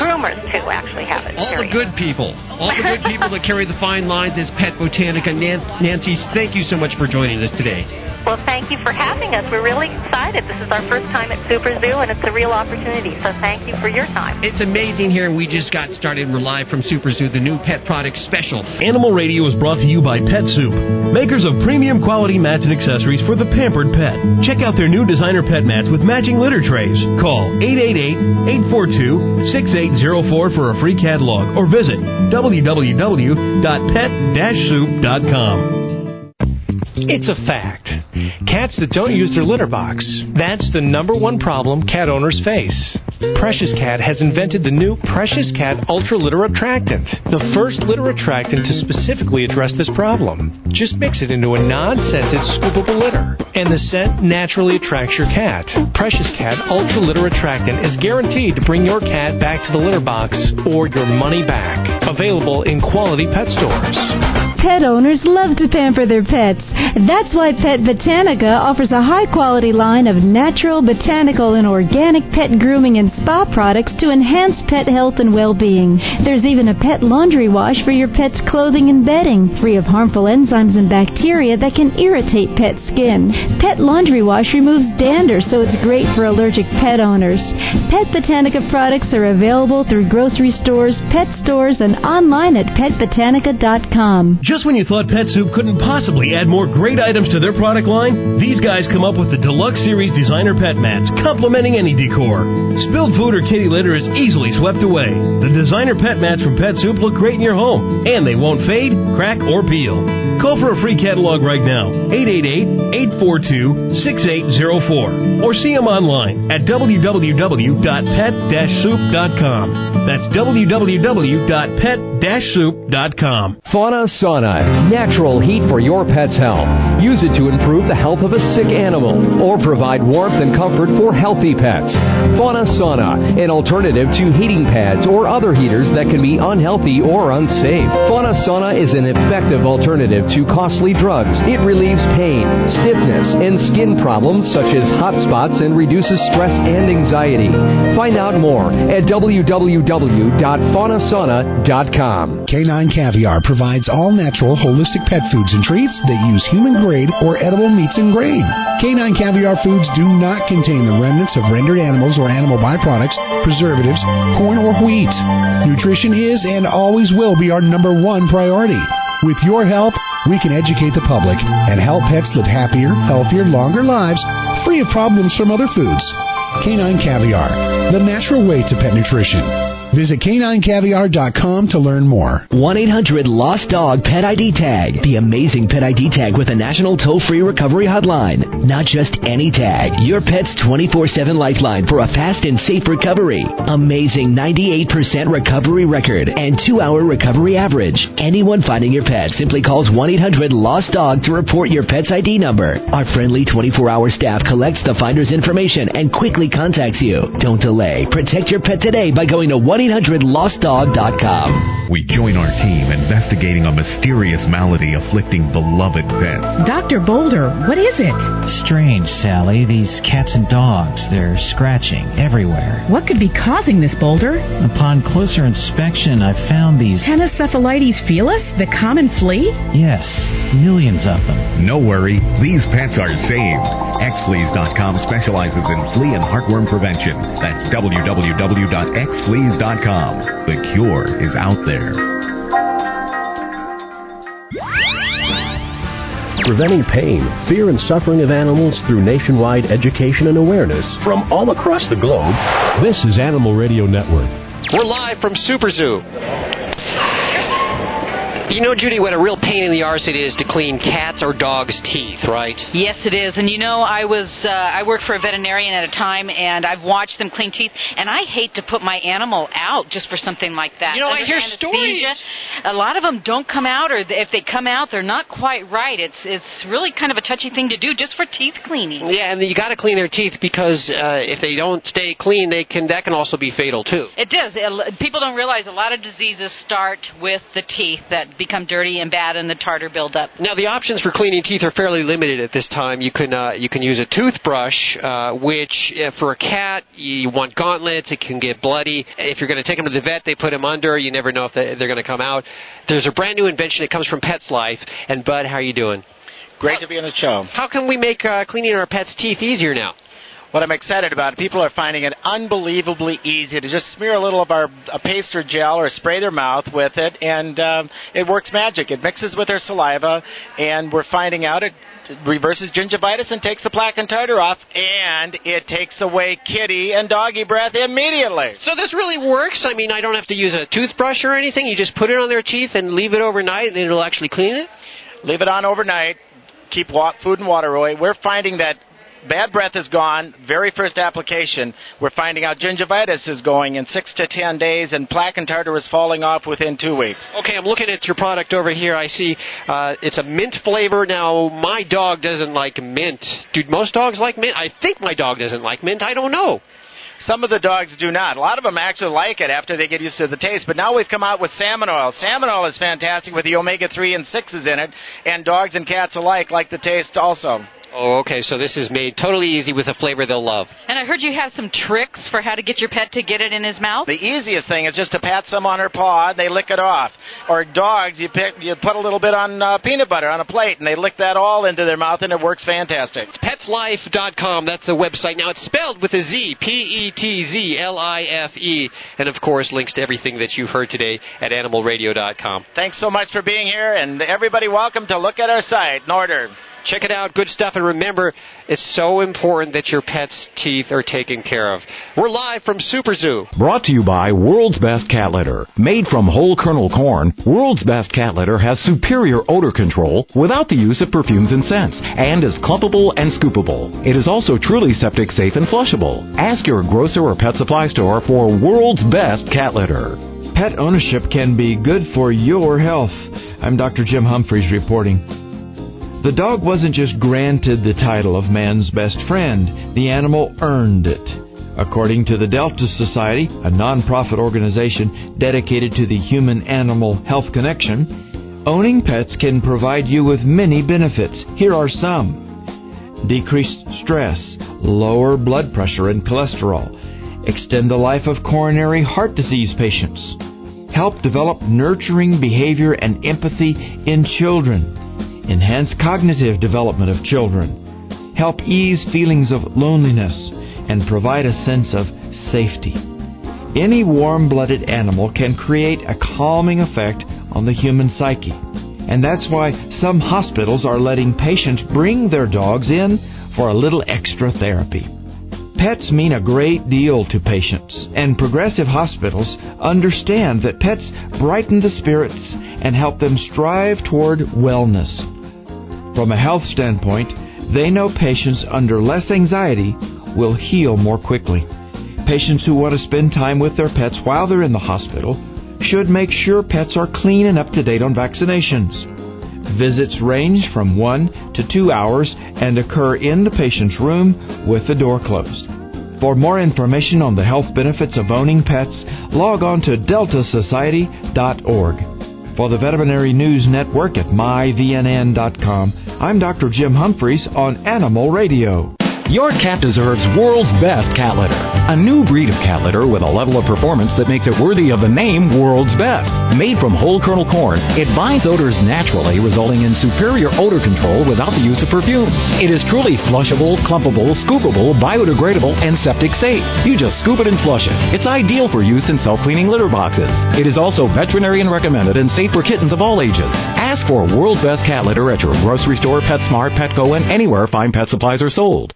Groomers, too, actually have it. All the good people. All the good people that carry the fine lines is Pet Botanica. Nancy, thank you so much for joining us today. Well, thank you for having us. We're really excited. This is our first time at SuperZoo, and it's a real opportunity, so thank you for your time. It's amazing here, and we just got started. We're live from SuperZoo, the new pet product special. Animal Radio is brought to you by Pet Soup, makers of premium quality mats and accessories for the pampered pet. Check out their new designer pet mats with matching litter trays. Call 888-842-6804 for a free catalog, or visit www.pet-soup.com. It's a fact. Cats that don't use their litter box, that's the number one problem cat owners face. Precious Cat has invented the new Precious Cat Ultra Litter Attractant, the first litter attractant to specifically address this problem. Just mix it into a non-scented scoopable litter, and the scent naturally attracts your cat. Precious Cat Ultra Litter Attractant is guaranteed to bring your cat back to the litter box or your money back. Available in quality pet stores. Pet owners love to pamper their pets. That's why Pet Botanica offers a high-quality line of natural, botanical, and organic pet grooming and spa products to enhance pet health and well-being. There's even a pet laundry wash for your pet's clothing and bedding, free of harmful enzymes and bacteria that can irritate pet skin. Pet laundry wash removes dander, so it's great for allergic pet owners. Pet Botanica products are available through grocery stores, pet stores, and online at petbotanica.com. Just when you thought Pet Soup couldn't possibly add more great items to their product line, these guys come up with the Deluxe Series Designer Pet Mats, complementing any decor. Spilled food or kitty litter is easily swept away. The Designer Pet Mats from Pet Soup look great in your home, and they won't fade, crack, or peel. Call for a free catalog right now, 888-842-6804, or see them online at www.pet-soup.com. That's www.pet-soup.com. Fauna Sauna, natural heat for your pet's health. Use it to improve the health of a sick animal or provide warmth and comfort for healthy pets. Fauna Sauna, an alternative to heating pads or other heaters that can be unhealthy or unsafe. Fauna Sauna is an effective alternative to costly drugs. It relieves pain, stiffness, and skin problems such as hot spots and reduces stress and anxiety. Find out more at www.faunasauna.com. Canine Caviar provides all natural, holistic pet foods and treats that use human grade or edible meats and grain. Canine Caviar foods do not contain the remnants of rendered animals or animal byproducts, preservatives, corn, or wheat. Nutrition is and always will be our #1 priority. With your help, we can educate the public and help pets live happier, healthier, longer lives, free of problems from other foods. Canine Caviar, the natural way to pet nutrition. Visit caninecaviar.com to learn more. 1-800-LOST-DOG Pet ID Tag. The amazing Pet ID Tag with a national toll-free recovery hotline. Not just any tag. Your pet's 24/7 lifeline for a fast and safe recovery. Amazing 98% recovery record and 2-hour recovery average. Anyone finding your pet simply calls 1-800-LOST-DOG to report your pet's ID number. Our friendly 24-hour staff collects the finder's information and quickly contacts you. Don't delay. Protect your pet today by going to 1-800-LOSTDOG.com. We join our team investigating a mysterious malady afflicting beloved pets. Dr. Boulder, what is it? Strange, Sally. These cats and dogs, they're scratching everywhere. What could be causing this, Boulder? Upon closer inspection, I found these... Tennocephalites felis, the common flea? Yes, millions of them. No worry, these pets are saved. Xfleas.com specializes in flea and heartworm prevention. That's www.xfleas.com. The cure is out there. Preventing pain, fear, and suffering of animals through nationwide education and awareness from all across the globe. This is Animal Radio Network. We're live from SuperZoo. You know, Judy, what a real pain in the arse it is to clean cats' or dogs' teeth, right? Yes, it is. And you know, I worked for a veterinarian at a time, and I've watched them clean teeth, and I hate to put my animal out just for something like that. You know, I hear stories. A lot of them don't come out, or if they come out, they're not quite right. It's really kind of a touchy thing to do just for teeth cleaning. Yeah, and you got to clean their teeth because if they don't stay clean, that can also be fatal too. It does. People don't realize a lot of diseases start with the teeth that become dirty and bad and the tartar buildup. Now, the options for cleaning teeth are fairly limited at this time. You can use a toothbrush, which for a cat, you want gauntlets. It can get bloody. If you're going to take them to the vet, they put them under. You never know if they're going to come out. There's a brand new invention. It comes from Pet's Life. And, Bud, how are you doing? Great to be on the show. How can we make cleaning our pets' teeth easier now? What I'm excited about, people are finding it unbelievably easy to just smear a little of our paste or gel or spray their mouth with it, and it works magic. It mixes with their saliva, and we're finding out it reverses gingivitis and takes the plaque and tartar off, and it takes away kitty and doggy breath immediately. So this really works? I mean, I don't have to use a toothbrush or anything? You just put it on their teeth and leave it overnight, and it'll actually clean it? Leave it on overnight. Keep food and water away. We're finding that bad breath is gone. Very first application, we're finding out gingivitis is going in 6 to 10 days, and plaque and tartar is falling off within 2 weeks. Okay, I'm looking at your product over here. I see it's a mint flavor. Now, my dog doesn't like mint. Do most dogs like mint? I think my dog doesn't like mint. I don't know. Some of the dogs do not. A lot of them actually like it after they get used to the taste. But now we've come out with salmon oil. Salmon oil is fantastic with the omega-3 and 6s in it, and dogs and cats alike like the taste also. Oh, okay, so this is made totally easy with a flavor they'll love. And I heard you have some tricks for how to get your pet to get it in his mouth. The easiest thing is just to pat some on her paw, and they lick it off. Or dogs, you put a little bit on peanut butter on a plate, and they lick that all into their mouth, and it works fantastic. It's PetsLife.com. That's the website. Now, it's spelled with a Z, PETZLIFE. And, of course, links to everything that you've heard today at AnimalRadio.com. Thanks so much for being here, and everybody welcome to look at our site and order. Check it out. Good stuff. And remember, it's so important that your pet's teeth are taken care of. We're live from SuperZoo. Brought to you by World's Best Cat Litter. Made from whole kernel corn, World's Best Cat Litter has superior odor control without the use of perfumes and scents, and is clumpable and scoopable. It is also truly septic safe and flushable. Ask your grocer or pet supply store for World's Best Cat Litter. Pet ownership can be good for your health. I'm Dr. Jim Humphries reporting. The dog wasn't just granted the title of man's best friend. The animal earned it. According to the Delta Society, a nonprofit organization dedicated to the human-animal health connection, owning pets can provide you with many benefits. Here are some. Decreased stress, lower blood pressure and cholesterol, extend the life of coronary heart disease patients, help develop nurturing behavior and empathy in children, enhance cognitive development of children, help ease feelings of loneliness, and provide a sense of safety. Any warm-blooded animal can create a calming effect on the human psyche, and that's why some hospitals are letting patients bring their dogs in for a little extra therapy. Pets mean a great deal to patients, and progressive hospitals understand that pets brighten the spirits and help them strive toward wellness. From a health standpoint, they know patients under less anxiety will heal more quickly. Patients who want to spend time with their pets while they're in the hospital should make sure pets are clean and up to date on vaccinations. Visits range from 1 to 2 hours and occur in the patient's room with the door closed. For more information on the health benefits of owning pets, log on to deltasociety.org. For the Veterinary News Network at myvnn.com, I'm Dr. Jim Humphries on Animal Radio. Your cat deserves World's Best Cat Litter. A new breed of cat litter with a level of performance that makes it worthy of the name World's Best. Made from whole kernel corn, it binds odors naturally, resulting in superior odor control without the use of perfumes. It is truly flushable, clumpable, scoopable, biodegradable, and septic safe. You just scoop it and flush it. It's ideal for use in self-cleaning litter boxes. It is also veterinarian recommended and safe for kittens of all ages. Ask for World's Best Cat Litter at your grocery store, PetSmart, Petco, and anywhere fine pet supplies are sold.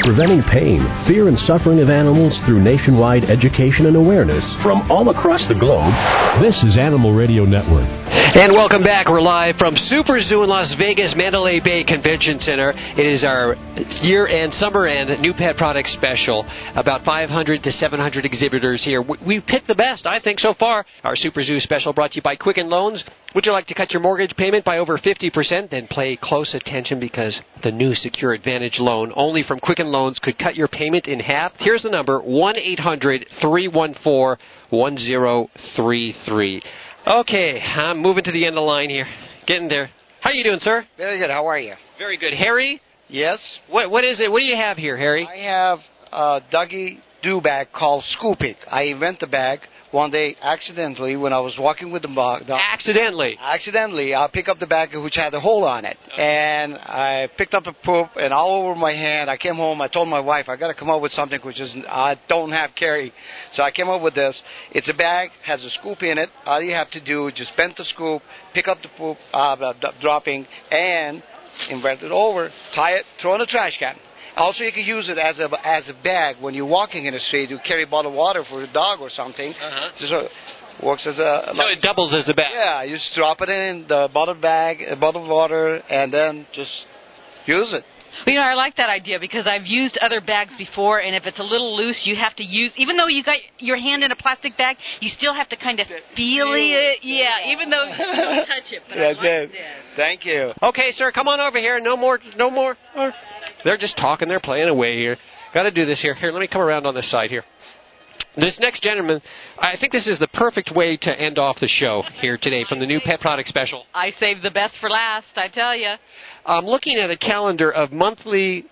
Preventing pain, fear, and suffering of animals through nationwide education and awareness from all across the globe. This is Animal Radio Network. And welcome back. We're live from SuperZoo in Las Vegas, Mandalay Bay Convention Center. It is our year-end, summer-end new pet product special. About 500 to 700 exhibitors here. We've picked the best, I think, so far. Our SuperZoo special brought to you by Quicken Loans. Would you like to cut your mortgage payment by over 50%? Then pay close attention because the new Secure Advantage loan only from Quicken Loans could cut your payment in half. Here's the number, 1-800-314-1033. Okay, I'm moving to the end of the line here. Getting there. How are you doing, sir? Very good. How are you? Very good. Harry? Yes? What is it? What do you have here, Harry? I have a Dougie Do bag called Scoop It. I invented the bag one day accidentally when I was walking with the dog. Accidentally? Accidentally. I picked up the bag which had a hole on it. Okay. And I picked up the poop and all over my hand. I came home. I told my wife, I got to come up with something which is I don't have carry. So I came up with this. It's a bag, has a scoop in it. All you have to do is just bend the scoop, pick up the poop, dropping, and invert it over, tie it, throw in a trash can. Also, you can use it as a bag when you're walking in the street to carry a bottle of water for a dog or something. So it works as a... So it doubles as a bag. Yeah, you just drop it in the bottle of water, and then just use it. Well, I like that idea because I've used other bags before, and if it's a little loose, you have to use, even though you got your hand in a plastic bag, you still have to kind of feel it. Yeah, even though you don't touch it. But That's I like it. this. Thank you. Okay, sir, come on over here. No more. They're just talking. They're playing away here. Got to do this here. Here, let me come around on this side here. This next gentleman, I think this is the perfect way to end off the show here today from the new pet product special. I saved the best for last, I tell you. I'm looking at a calendar of monthly.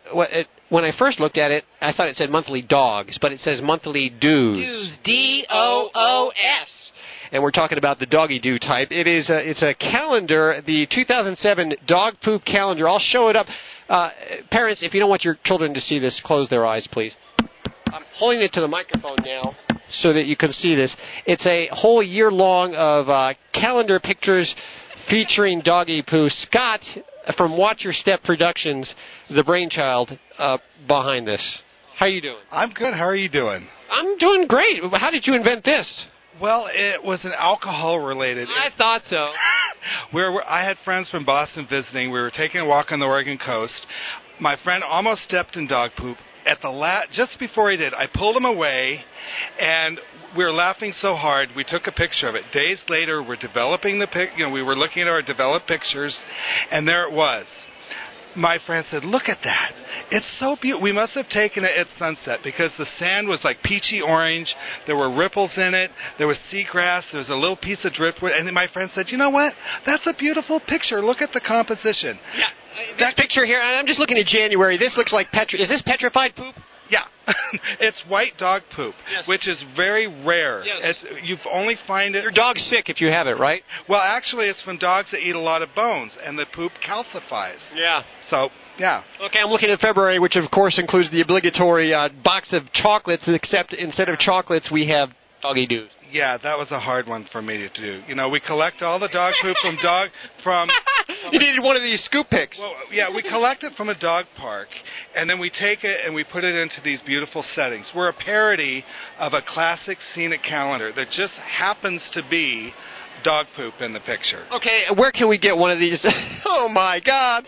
When I first looked at it, I thought it said monthly dogs, but it says monthly doos. Doos, D-O-O-S. And we're talking about the doggy doo type. It's a calendar, the 2007 dog poop calendar. I'll show it up. Parents, if you don't want your children to see this, close their eyes, please. I'm holding it to the microphone now so that you can see this. It's a whole year long of calendar pictures featuring doggy poo. Scott from Watch Your Step Productions, the brainchild behind this. How are you doing? I'm good. How are you doing? I'm doing great. How did you invent this? Well, it was an alcohol-related. I thought so. I had friends from Boston visiting. We were taking a walk on the Oregon coast. My friend almost stepped in dog poop. Just before he did, I pulled him away, and we were laughing so hard, we took a picture of it. Days later, we're developing we were looking at our developed pictures, and there it was. My friend said, "Look at that. It's so beautiful. We must have taken it at sunset because the sand was like peachy orange. There were ripples in it. There was seagrass. There was a little piece of driftwood." And then my friend said, "You know what? That's a beautiful picture. Look at the composition." Yeah. That picture here, and I'm just looking at January. This looks like is this petrified poop? Yeah. It's white dog poop, yes, which is very rare. Yes. You only find it... Your dog's sick if you have it, right? Well, actually, it's from dogs that eat a lot of bones, and the poop calcifies. Yeah. So, yeah. Okay, I'm looking at February, which, of course, includes the obligatory box of chocolates, except instead of chocolates, we have doggy doos. Yeah, that was a hard one for me to do. We collect all the dog poop from You needed one of these scoop picks. Well, yeah, we collect it from a dog park, and then we take it and we put it into these beautiful settings. We're a parody of a classic scenic calendar that just happens to be dog poop in the picture. Okay, where can we get one of these? Oh, my God.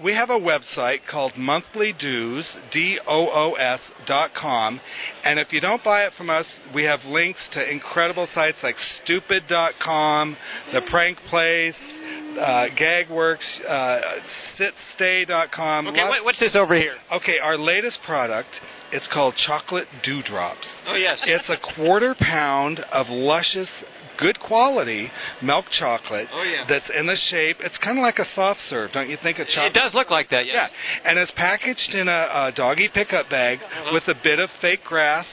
We have a website called monthlydoos, DOOS.com, and if you don't buy it from us, we have links to incredible sites like stupid.com, The Prank Place, Gagworks, sitstay.com. Okay, what's this over here? Okay, our latest product, it's called Chocolate Dewdrops. Oh, yes. It's a 1/4 pound of luscious, good quality milk chocolate that's in the shape. It's kind of like a soft serve, don't you think? It does look like that, yes. Yeah, and it's packaged in a doggy pickup bag with a bit of fake grass,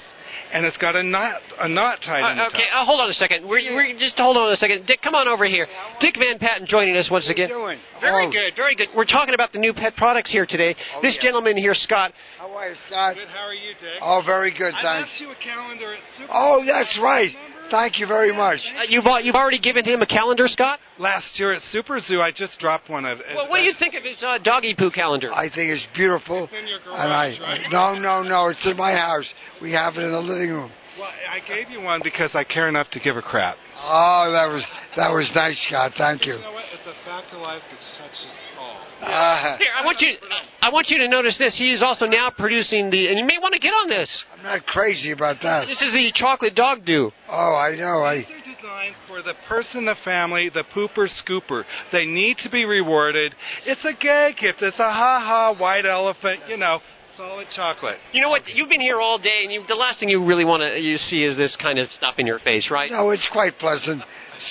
and it's got a knot tied in the top. Okay, hold on a second. We're just hold on a second. Dick, come on over here. Dick Van Patten joining us once again. How you doing? Very good, very good. We're talking about the new pet products here today. This gentleman here, Scott. How are you, Scott? Good, how are you, Dick? Oh, very good, thanks. I left you a calendar at SuperZoo. Oh, that's right. Thank you very much. You've already given him a calendar, Scott? Last year at SuperZoo, I just dropped one of it. Well, what do you think of his doggy poo calendar? I think it's beautiful. It's in your garage, right? No, it's in my house. We have it in the living room. Well, I gave you one because I care enough to give a crap. Oh, that was nice, Scott. Thank you. You know what? It's a fact of life that touches all. Here, I want you to notice this. He is also now producing and you may want to get on this. I'm not crazy about that. This is the chocolate dog dew. Oh, I know. These are designed for the person, the family, the pooper scooper. They need to be rewarded. It's a gag gift. It's a ha-ha white elephant, solid chocolate. You know what? You've been here all day, and the last thing you really want to see is this kind of stuff in your face, right? No, it's quite pleasant,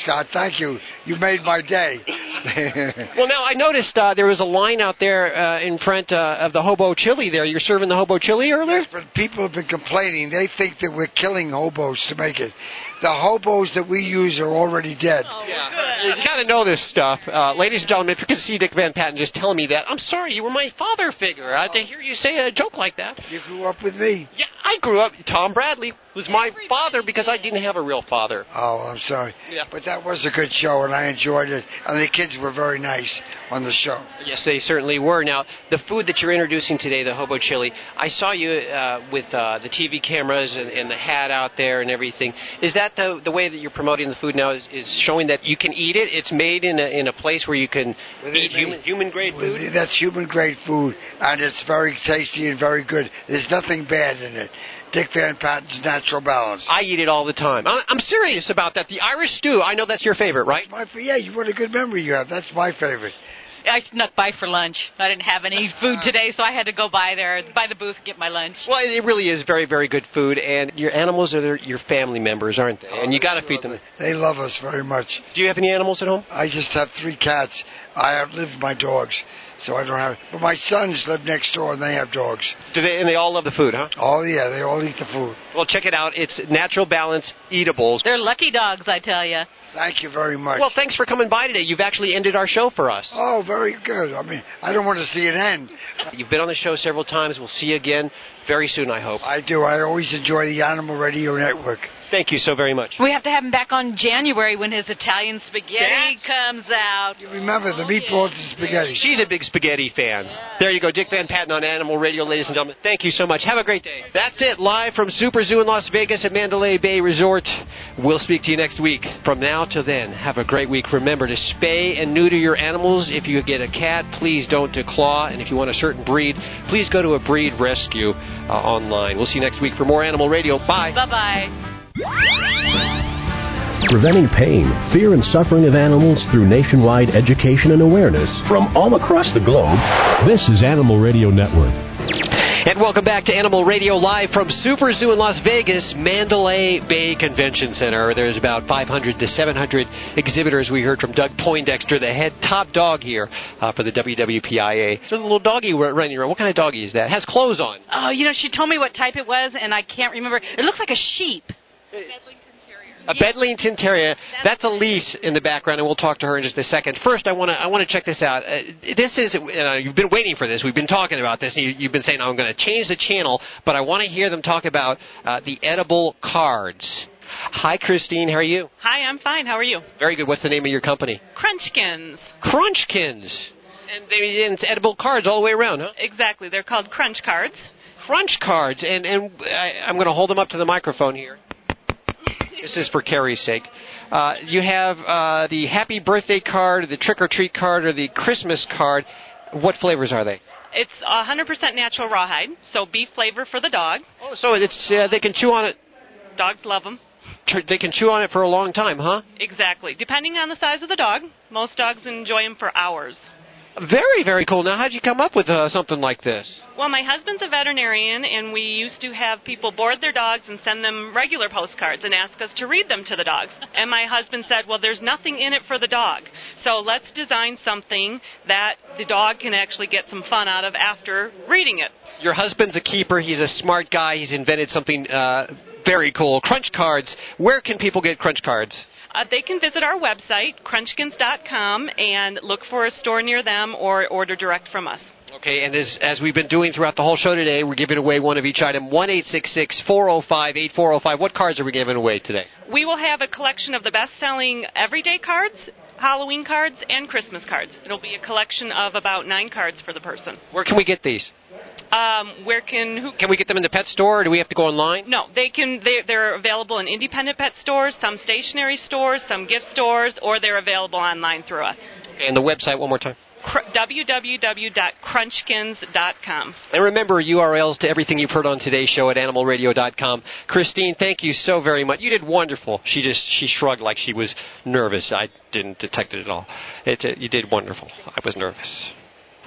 Scott. Thank you. You made my day. Well, now, I noticed there was a line out there in front of the hobo chili there. You're serving the hobo chili earlier? Yes, but people have been complaining. They think that we're killing hobos to make it. The hobos that we use are already dead. Oh, yeah. You got to know this stuff. Ladies and gentlemen, if you could see Dick Van Patten just telling me that, I'm sorry, you were my father figure. To hear you say a joke like that. You grew up with me. Yeah, I grew up. Tom Bradley was my father because I didn't have a real father. Oh, I'm sorry. Yeah. But that was a good show, and I enjoyed it. And the kids were very nice on the show. Yes, they certainly were. Now, the food that you're introducing today, the hobo chili, I saw you with the TV cameras and the hat out there and everything. Is that that the way that you're promoting the food now is showing that you can eat it? It's made in a place where you can eat human grade food? That's human grade food, and it's very tasty and very good. There's nothing bad in it. Dick Van Patten's Natural Balance. I eat it all the time. I'm serious about that. The Irish stew, I know that's your favorite, right? Yeah, what a good memory you have. That's my favorite. I snuck by for lunch. I didn't have any food today, so I had to go by the booth and get my lunch. Well, it really is very, very good food, and your animals are your family members, aren't they? And you got to feed them. They love us very much. Do you have any animals at home? I just have 3 cats. I outlive my dogs, so I don't have. But my sons live next door, and they have dogs. And they all love the food, huh? Oh yeah, they all eat the food. Well, check it out. It's Natural Balance Eatables. They're lucky dogs, I tell you. Thank you very much. Well, thanks for coming by today. You've actually ended our show for us. Oh, very good. I mean, I don't want to see it end. You've been on the show several times. We'll see you again very soon, I hope. I do. I always enjoy the Animal Radio Network. Thank you so very much. We have to have him back on January when his Italian spaghetti comes out. You remember the meatballs and spaghetti. She's a big spaghetti fan. There you go, Dick Van Patten on Animal Radio, ladies and gentlemen. Thank you so much. Have a great day. That's it, live from SuperZoo in Las Vegas at Mandalay Bay Resort. We'll speak to you next week. From now till then, have a great week. Remember to spay and neuter your animals. If you get a cat, please don't declaw. And if you want a certain breed, please go to a breed rescue online. We'll see you next week for more Animal Radio. Bye. Bye-bye. Preventing pain, fear, and suffering of animals through nationwide education and awareness from all across the globe. This is Animal Radio Network. And welcome back to Animal Radio live from SuperZoo in Las Vegas, Mandalay Bay Convention Center. There's about 500 to 700 exhibitors. We heard from Doug Poindexter, the head top dog here for the WWPIA. There's a little doggy running around. What kind of doggy is that? Has clothes on. Oh, she told me what type it was, and I can't remember. It looks like a sheep. A Bedlington Terrier. That's Elise in the background, and we'll talk to her in just a second. First, I want to check this out. This is you've been waiting for this. We've been talking about this. And you've been saying, I'm going to change the channel, but I want to hear them talk about the edible cards. Hi, Christine. How are you? Hi, I'm fine. How are you? Very good. What's the name of your company? Crunchkins. Crunchkins. And it's edible cards all the way around, huh? Exactly. They're called Crunch Cards. Crunch Cards. And I'm going to hold them up to the microphone here. This is for Carrie's sake. You have the happy birthday card, the trick-or-treat card, or the Christmas card. What flavors are they? It's 100% natural rawhide, so beef flavor for the dog. Oh, so it's they can chew on it. Dogs love them. They can chew on it for a long time, huh? Exactly. Depending on the size of the dog, most dogs enjoy them for hours. Very, very cool. Now, how'd you come up with something like this? Well, my husband's a veterinarian, and we used to have people board their dogs and send them regular postcards and ask us to read them to the dogs. And my husband said, well, there's nothing in it for the dog, so let's design something that the dog can actually get some fun out of after reading it. Your husband's a keeper. He's a smart guy. He's invented something very cool. Crunch Cards. Where can people get Crunch Cards? They can visit our website, crunchkins.com, and look for a store near them or order direct from us. Okay, and as we've been doing throughout the whole show today, we're giving away one of each item, 1-866-405-8405. What cards are we giving away today? We will have a collection of the best-selling everyday cards, Halloween cards, and Christmas cards. It'll be a collection of about 9 cards for the person. Where can we get these? Can we get them in the pet store, or do we have to go online? No, they're available in independent pet stores, some stationary stores, some gift stores, or they're available online through us. Okay, and the website one more time. www.crunchkins.com. And remember, URLs to everything you've heard on today's show at animalradio.com. Christine, thank you so very much. You did wonderful. She shrugged like she was nervous. I didn't detect it at all. You did wonderful. I was nervous.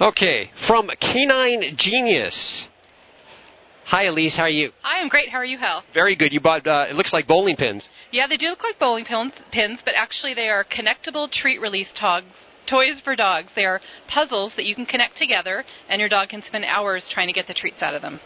Okay, from Canine Genius. Hi, Elise. How are you? I am great. How are you, Hal? Very good. You bought, it looks like bowling pins. Yeah, they do look like bowling pins, but actually they are connectable treat release toys for dogs. They are puzzles that you can connect together, and your dog can spend hours trying to get the treats out of them.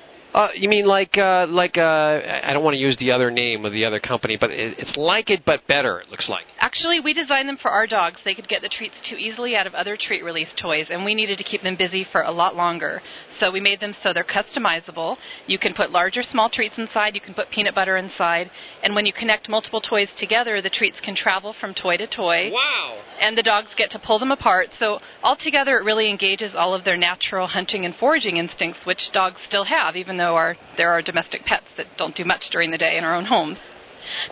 You mean I don't want to use the other name of the other company, but it's like it but better, it looks like. Actually, we designed them for our dogs. They could get the treats too easily out of other treat release toys, and we needed to keep them busy for a lot longer. So we made them so they're customizable. You can put large or small treats inside. You can put peanut butter inside. And when you connect multiple toys together, the treats can travel from toy to toy. Wow! And the dogs get to pull them apart. So altogether, it really engages all of their natural hunting and foraging instincts, which dogs still have, even though there are domestic pets that don't do much during the day in our own homes.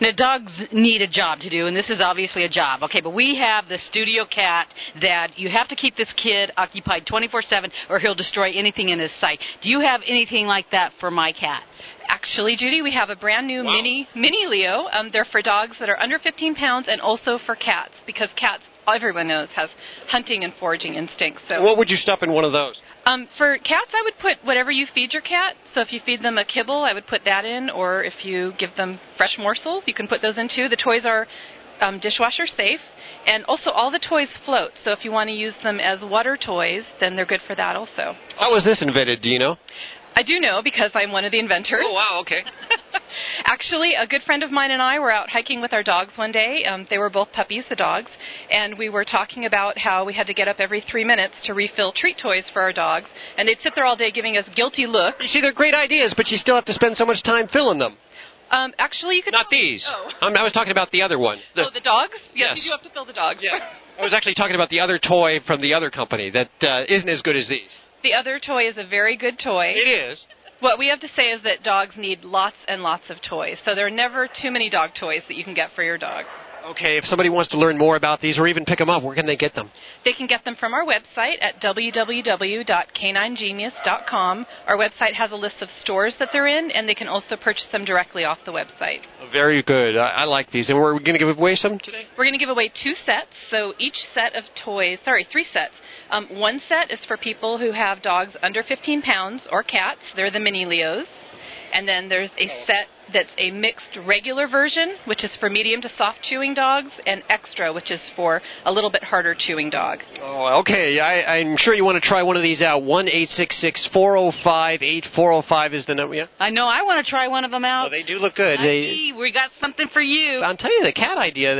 Now, dogs need a job to do, and this is obviously a job. Okay, but we have the studio cat that you have to keep this kid occupied 24/7 or he'll destroy anything in his sight. Do you have anything like that for my cat? Actually, Judy, we have a brand new mini Leo. They're for dogs that are under 15 pounds and also for cats, because cats, everyone knows, has hunting and foraging instincts. So, what would you stuff in one of those? For cats, I would put whatever you feed your cat. So if you feed them a kibble, I would put that in, or if you give them fresh morsels, you can put those in too. The toys are dishwasher safe, and also all the toys float. So if you want to use them as water toys, then they're good for that also. How was this invented, do you know? I do know, because I'm one of the inventors. Oh, wow, okay. Actually, a good friend of mine and I were out hiking with our dogs one day. They were both puppies, the dogs, and we were talking about how we had to get up every 3 minutes to refill treat toys for our dogs, and they'd sit there all day giving us guilty looks. You see, they're great ideas, but you still have to spend so much time filling them. Actually, you could... Not these. Oh. I was talking about the other one. The dogs? Yes. You do have to fill the dogs. Yeah. I was actually talking about the other toy from the other company that isn't as good as these. The other toy is a very good toy. It is. What we have to say is that dogs need lots and lots of toys. So there are never too many dog toys that you can get for your dog. Okay, if somebody wants to learn more about these or even pick them up, where can they get them? They can get them from our website at www.caninegenius.com. Our website has a list of stores that they're in, and they can also purchase them directly off the website. Very good. I like these. And we're going to give away some today? We're going to give away 2 sets. So each set of toys, 3 sets. One set is for people who have dogs under 15 pounds or cats. They're the mini Leos. And then there's a set that's a mixed regular version, which is for medium to soft chewing dogs, and extra, which is for a little bit harder chewing dog. Oh, okay. I'm sure you want to try one of these out. 1-866-405-8405 is the number, yeah? I know. I want to try one of them out. Well, they do look good. We got something for you. I'll tell you, the cat idea,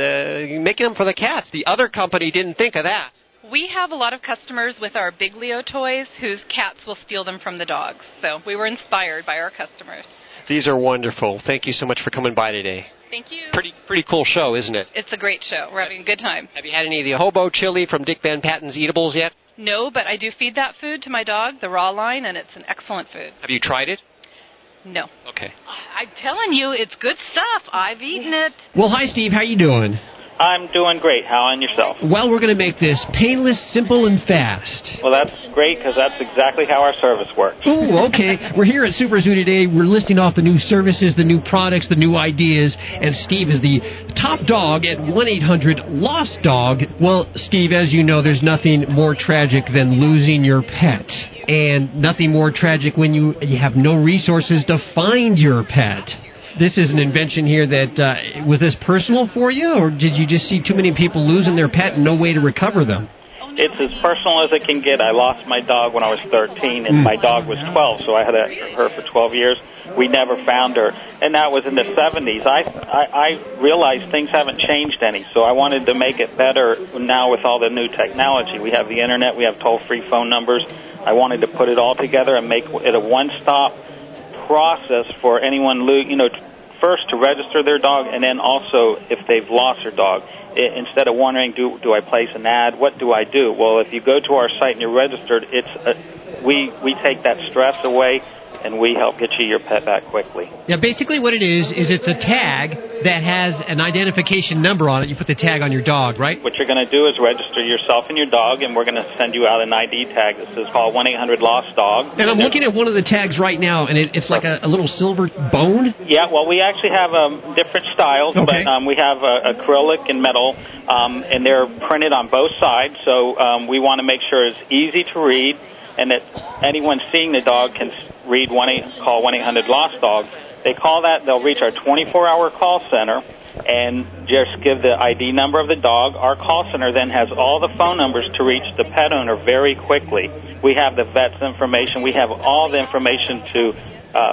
making them for the cats. The other company didn't think of that. We have a lot of customers with our Big Leo toys whose cats will steal them from the dogs. So we were inspired by our customers. These are wonderful. Thank you so much for coming by today. Thank you. Pretty cool show, isn't it? It's a great show. We're having a good time. Have you had any of the hobo chili from Dick Van Patten's Eatables yet? No, but I do feed that food to my dog, the raw line, and it's an excellent food. Have you tried it? No. Okay. I'm telling you, it's good stuff. I've eaten it. Well, hi, Steve. How you doing? I'm doing great. How on yourself? Well, we're going to make this painless, simple, and fast. Well, that's great, because that's exactly how our service works. Oh, okay. We're here at SuperZoo today. We're listing off the new services, the new products, the new ideas, and Steve is the top dog at 1-800-LOST-DOG. Well, Steve, as you know, there's nothing more tragic than losing your pet, and nothing more tragic when you have no resources to find your pet. This is an invention here that, was this personal for you, or did you just see too many people losing their pet and no way to recover them? It's as personal as it can get. I lost my dog when I was 13, and my dog was 12, so I had her for 12 years. We never found her, and that was in the 70s. I realized things haven't changed any, so I wanted to make it better now with all the new technology. We have the Internet, we have toll-free phone numbers. I wanted to put it all together and make it a one-stop process for anyone, first to register their dog, and then also if they've lost their dog. Instead of wondering, do I place an ad? What do I do? Well, if you go to our site and you're registered, we take that stress away, and we help get you your pet back quickly. Yeah, basically what it is it's a tag that has an identification number on it. You put the tag on your dog, right? What you're going to do is register yourself and your dog, and we're going to send you out an ID tag. This is called 1-800-LOST-DOG. And I'm looking at one of the tags right now, and it's like a little silver bone. Yeah, well, we actually have different styles, okay. But we have acrylic and metal, and they're printed on both sides, so we want to make sure it's easy to read, and that anyone seeing the dog can call 1-800-LOST-DOG. They call that, they'll reach our 24-hour call center and just give the ID number of the dog. Our call center then has all the phone numbers to reach the pet owner very quickly. We have the vet's information. We have all the information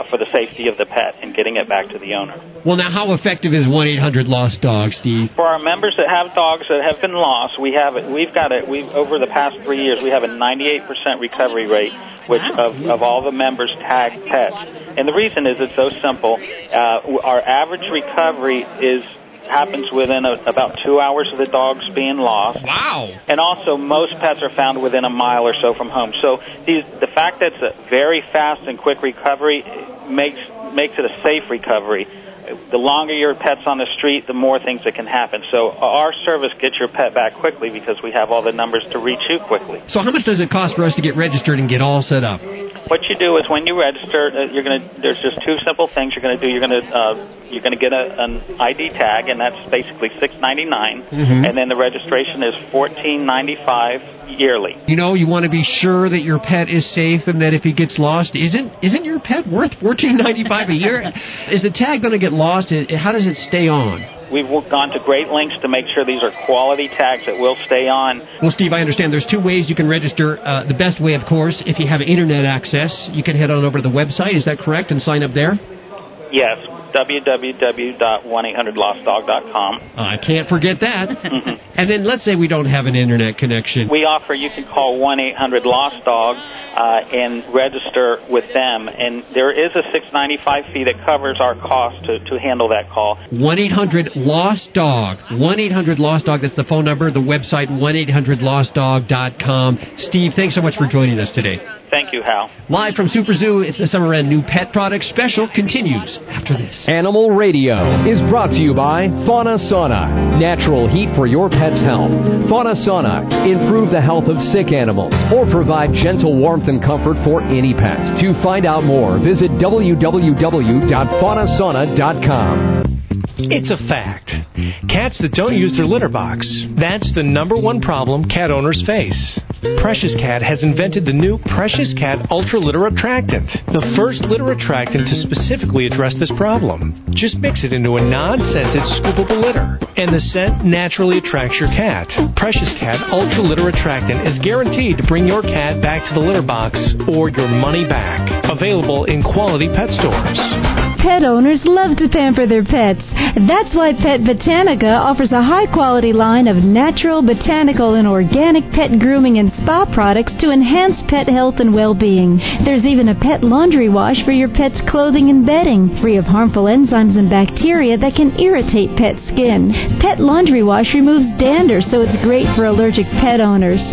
for the safety of the pet and getting it back to the owner. Well, now, how effective is 1-800-LOST-DOG, Steve? For our members that have dogs that have been lost, over the past 3 years, we have a 98% recovery rate, which of all the members tagged pets. And the reason is it's so simple. Our average recovery happens within about 2 hours of the dogs being lost. Wow! And also, most pets are found within a mile or so from home. So the fact that it's a very fast and quick recovery makes it a safe recovery. The longer your pet's on the street, the more things that can happen. So our service gets your pet back quickly because we have all the numbers to reach you quickly. So how much does it cost for us to get registered and get all set up? What you do is when you register, there's just two simple things you're going to do. You're going to get an ID tag, and that's basically $6.99, and then the registration is $14.95 yearly. You know, you want to be sure that your pet is safe and that if he gets lost, isn't your pet worth $14.95 a year? Is the tag going to get lost? How does it stay on? We've gone to great lengths to make sure these are quality tags that will stay on. Well, Steve, I understand there's two ways you can register. The best way, of course, if you have internet access, you can head on over to the website. Is that correct? And sign up there? Yes, www.1800lostdog.com. I can't forget that. And then let's say we don't have an internet connection. We offer, you can call 1-800-LOST-DOG and register with them. And there is a $6.95 fee that covers our cost to handle that call. 1-800-LOST-DOG. 1-800-LOST-DOG. That's the phone number. The website, 1-800-LOSTDOG.com. Steve, thanks so much for joining us today. Thank you, Hal. Live from SuperZoo, it's the Summer End New Pet Products Special continues after this. Animal Radio is brought to you by Fauna Sauna. Natural heat for your pet's health. Fauna Sauna. Improve the health of sick animals or provide gentle warmth and comfort for any pet. To find out more, visit www.faunasauna.com. It's a fact. Cats that don't use their litter box, that's the number one problem cat owners face. Precious Cat has invented the new Precious Cat Ultra Litter Attractant, the first litter attractant to specifically address this problem. Just mix it into a non-scented scoopable litter, and the scent naturally attracts your cat. Precious Cat Ultra Litter Attractant is guaranteed to bring your cat back to the litter box or your money back. Available in quality pet stores. Pet owners love to pamper their pets. That's why Pet Botanica offers a high-quality line of natural, botanical, and organic pet grooming and spa products to enhance pet health and well-being. There's even a pet laundry wash for your pet's clothing and bedding, free of harmful enzymes and bacteria that can irritate pet skin. Pet laundry wash removes dander, so it's great for allergic pet owners.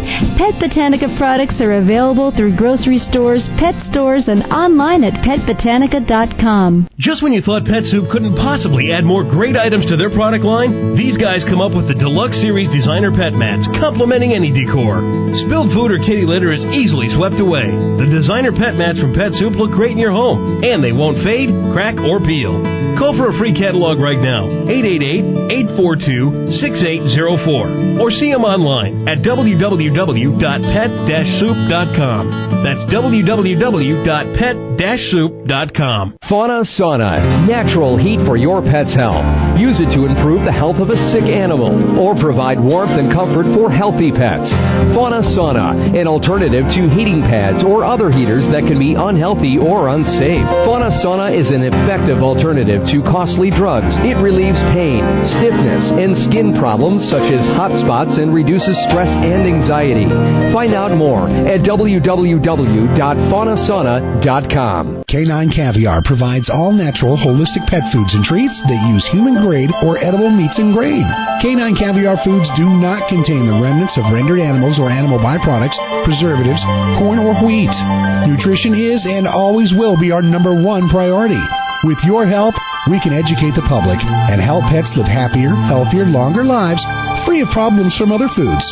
Pet Botanica products are available through grocery stores, pet stores, and online at petbotanica.com. Just when you thought Pet Soup couldn't possibly add more great items to their product line, these guys come up with the Deluxe Series Designer Pet Mats, complementing any decor. Spilled food or kitty litter is easily swept away. The Designer Pet Mats from Pet Soup look great in your home, and they won't fade, crack, or peel. Call for a free catalog right now, 888-842-6804, or see them online at www.pet-soup.com. That's www.pet-soup.com. Fauna Sauna. Natural heat for your pet's health. Use it to improve the health of a sick animal or provide warmth and comfort for healthy pets. Fauna Sauna. An alternative to heating pads or other heaters that can be unhealthy or unsafe. Fauna Sauna is an effective alternative to costly drugs. It relieves pain, stiffness, and skin problems such as hot spots and reduces stress and anxiety. Find out more at www.faunasauna.com. Canine Caviar provides all-natural, holistic pet foods and treats that use human-grade or edible meats and grain. Canine Caviar foods do not contain the remnants of rendered animals or animal byproducts, preservatives, corn, or wheat. Nutrition is and always will be our number one priority. With your help, we can educate the public and help pets live happier, healthier, longer lives, free of problems from other foods.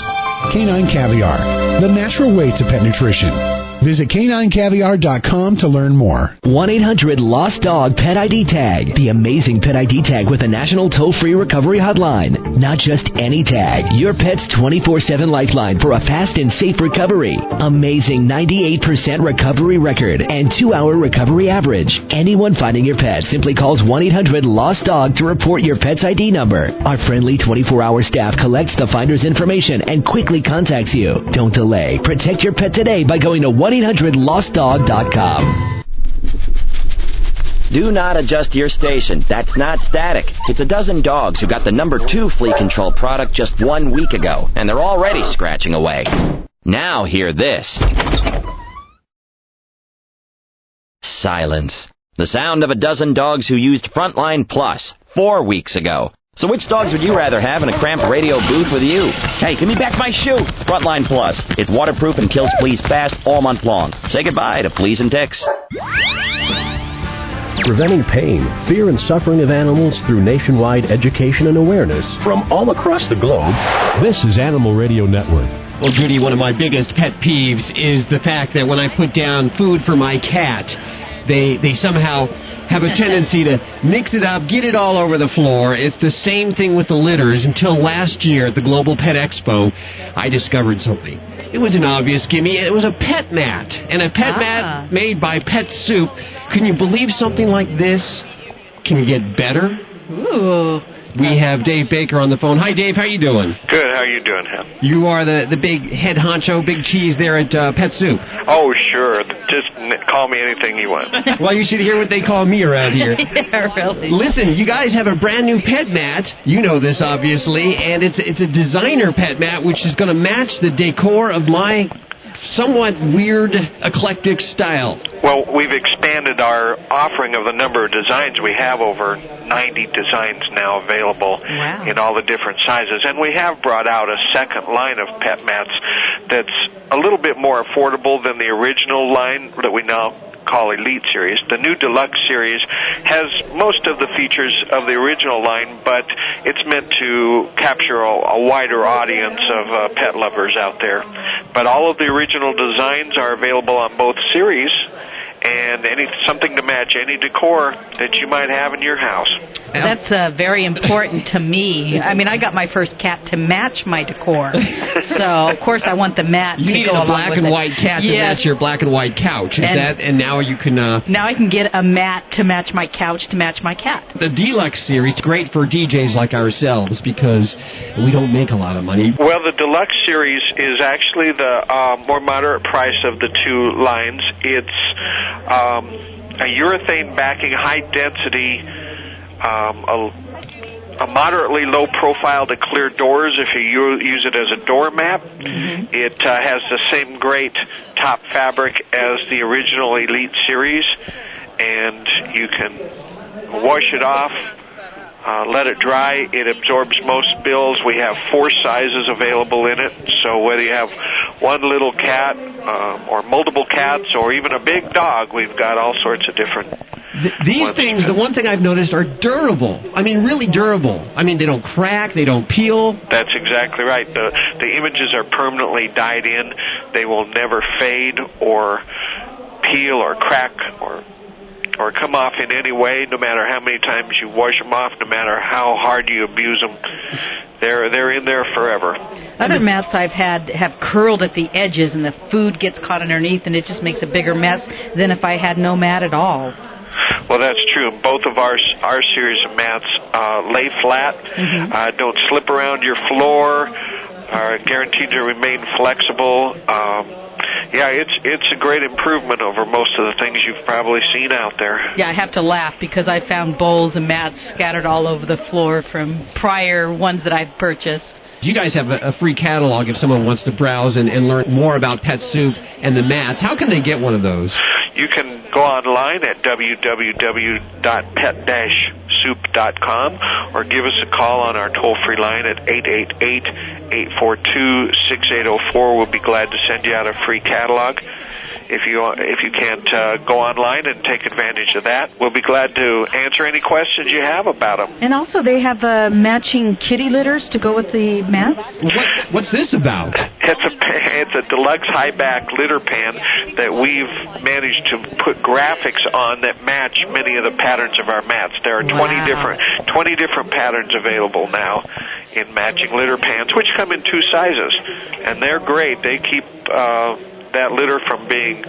Canine Caviar, the natural way to pet nutrition. Visit caninecaviar.com to learn more. 1-800-LOST-DOG Pet ID Tag. The amazing Pet ID Tag with a national toll-free recovery hotline. Not just any tag. Your pet's 24/7 lifeline for a fast and safe recovery. Amazing 98% recovery record and 2-hour recovery average. Anyone finding your pet simply calls 1-800-LOST-DOG to report your pet's ID number. Our friendly 24-hour staff collects the finder's information and quickly contacts you. Don't delay. Protect your pet today by going to 1-800-LOSTDOG.com. Do not adjust your station. That's not static. It's a dozen dogs who got the #2 flea control product just 1 week ago, and they're already scratching away. Now hear this. Silence. The sound of a dozen dogs who used Frontline Plus 4 weeks ago. So which dogs would you rather have in a cramped radio booth with you? Hey, give me back my shoe! Frontline Plus. It's waterproof and kills fleas fast all month long. Say goodbye to fleas and ticks. Preventing pain, fear, and suffering of animals through nationwide education and awareness from all across the globe. This is Animal Radio Network. Well, Judy, one of my biggest pet peeves is the fact that when I put down food for my cat, they somehow have a tendency to mix it up, get it all over the floor. It's the same thing with the litters until last year at the Global Pet Expo, I discovered something. It was an obvious gimme. It was a pet mat, and a pet mat made by Pet Soup. Can you believe something like this can get better? Ooh. We have Dave Baker on the phone. Hi, Dave. How you doing? Good. How you doing, Hal? You are the big head honcho, big cheese there at Pet Soup. Oh, sure. Just call me anything you want. Well, you should hear what they call me around here. Yeah, really. Listen, you guys have a brand new pet mat. You know this, obviously, and it's a designer pet mat, which is going to match the decor of my somewhat weird, eclectic style. Well, we've expanded our offering of the number of designs. We have over 90 designs now available in all the different sizes. And we have brought out a second line of pet mats that's a little bit more affordable than the original line that we now call Elite Series. The new Deluxe Series has most of the features of the original line, but it's meant to capture a wider audience of pet lovers out there. But all of the original designs are available on both series, and something to match any decor that you might have in your house. That's very important to me. I mean, I got my first cat to match my decor, so of course I want the mat to go along with it. You need a black and white cat to match your black and white couch. And now you can... now I can get a mat to match my couch to match my cat. The Deluxe Series is great for DJs like ourselves because we don't make a lot of money. Well, the Deluxe Series is actually the more moderate price of the two lines. It's a urethane backing, high density, a moderately low profile to clear doors if you use it as a doormat. It has the same great top fabric as the original Elite Series, and you can wash it off, let it dry. It absorbs most bills. We have 4 sizes available in it, so whether you have one little cat or multiple cats or even a big dog, we've got all sorts of different These things, the one thing I've noticed, are durable. I mean, really durable. I mean, they don't crack, they don't peel. That's exactly right. The images are permanently dyed in. They will never fade or peel or crack or come off in any way, no matter how many times you wash them off, no matter how hard you abuse them. They're in there forever. Other mats I've had have curled at the edges, and the food gets caught underneath, and it just makes a bigger mess than if I had no mat at all. Well, that's true. Both of our series of mats lay flat, don't slip around your floor, are guaranteed to remain flexible. It's a great improvement over most of the things you've probably seen out there. Yeah, I have to laugh because I found bowls and mats scattered all over the floor from prior ones that I've purchased. You guys have a free catalog if someone wants to browse and learn more about Pet Soup and the mats. How can they get one of those? You can go online at www.pet-soup.com or give us a call on our toll-free line at 888-842-6804. We'll be glad to send you out a free catalog. If you can't go online and take advantage of that, we'll be glad to answer any questions you have about them. And also they have matching kitty litters to go with the mats. What's this about? It's a deluxe high-back litter pan that we've managed to put graphics on that match many of the patterns of our mats. There are 20 different patterns available now in matching litter pans, which come in 2 sizes, and they're great. They keep that litter from being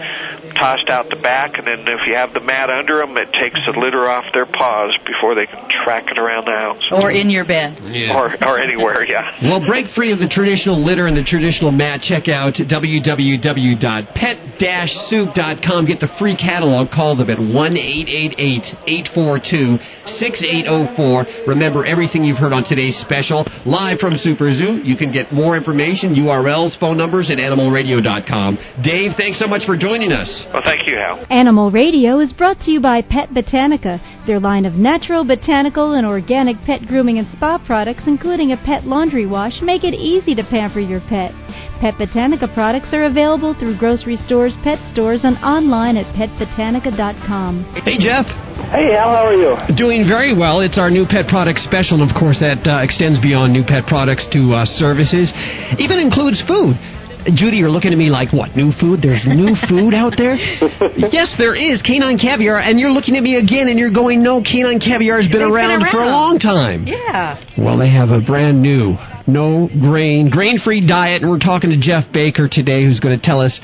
tossed out the back, and then if you have the mat under them, it takes the litter off their paws before they can track it around the house. Or in your bed. Yeah. Or anywhere, yeah. Well, break free of the traditional litter and the traditional mat. Check out www.pet-soup.com. Get the free catalog. Call them at 1-888-842-6804. Remember, everything you've heard on today's special, live from SuperZoo. You can get more information, URLs, phone numbers at animalradio.com. Dave, thanks so much for joining us. Well, thank you, Hal. Animal Radio is brought to you by Pet Botanica. Their line of natural, botanical, and organic pet grooming and spa products, including a pet laundry wash, make it easy to pamper your pet. Pet Botanica products are available through grocery stores, pet stores, and online at petbotanica.com. Hey, Jeff. Hey, Al, how are you? Doing very well. It's our new pet product special, and of course that extends beyond new pet products to services. Even includes food. Judy, you're looking at me like, what, new food? There's new food out there? Yes, there is, Canine Caviar, and you're looking at me again and you're going, no, Canine Caviar has been around for a long time. Yeah. Well, they have a brand new, grain-free diet, and we're talking to Jeff Baker today, who's going to tell us,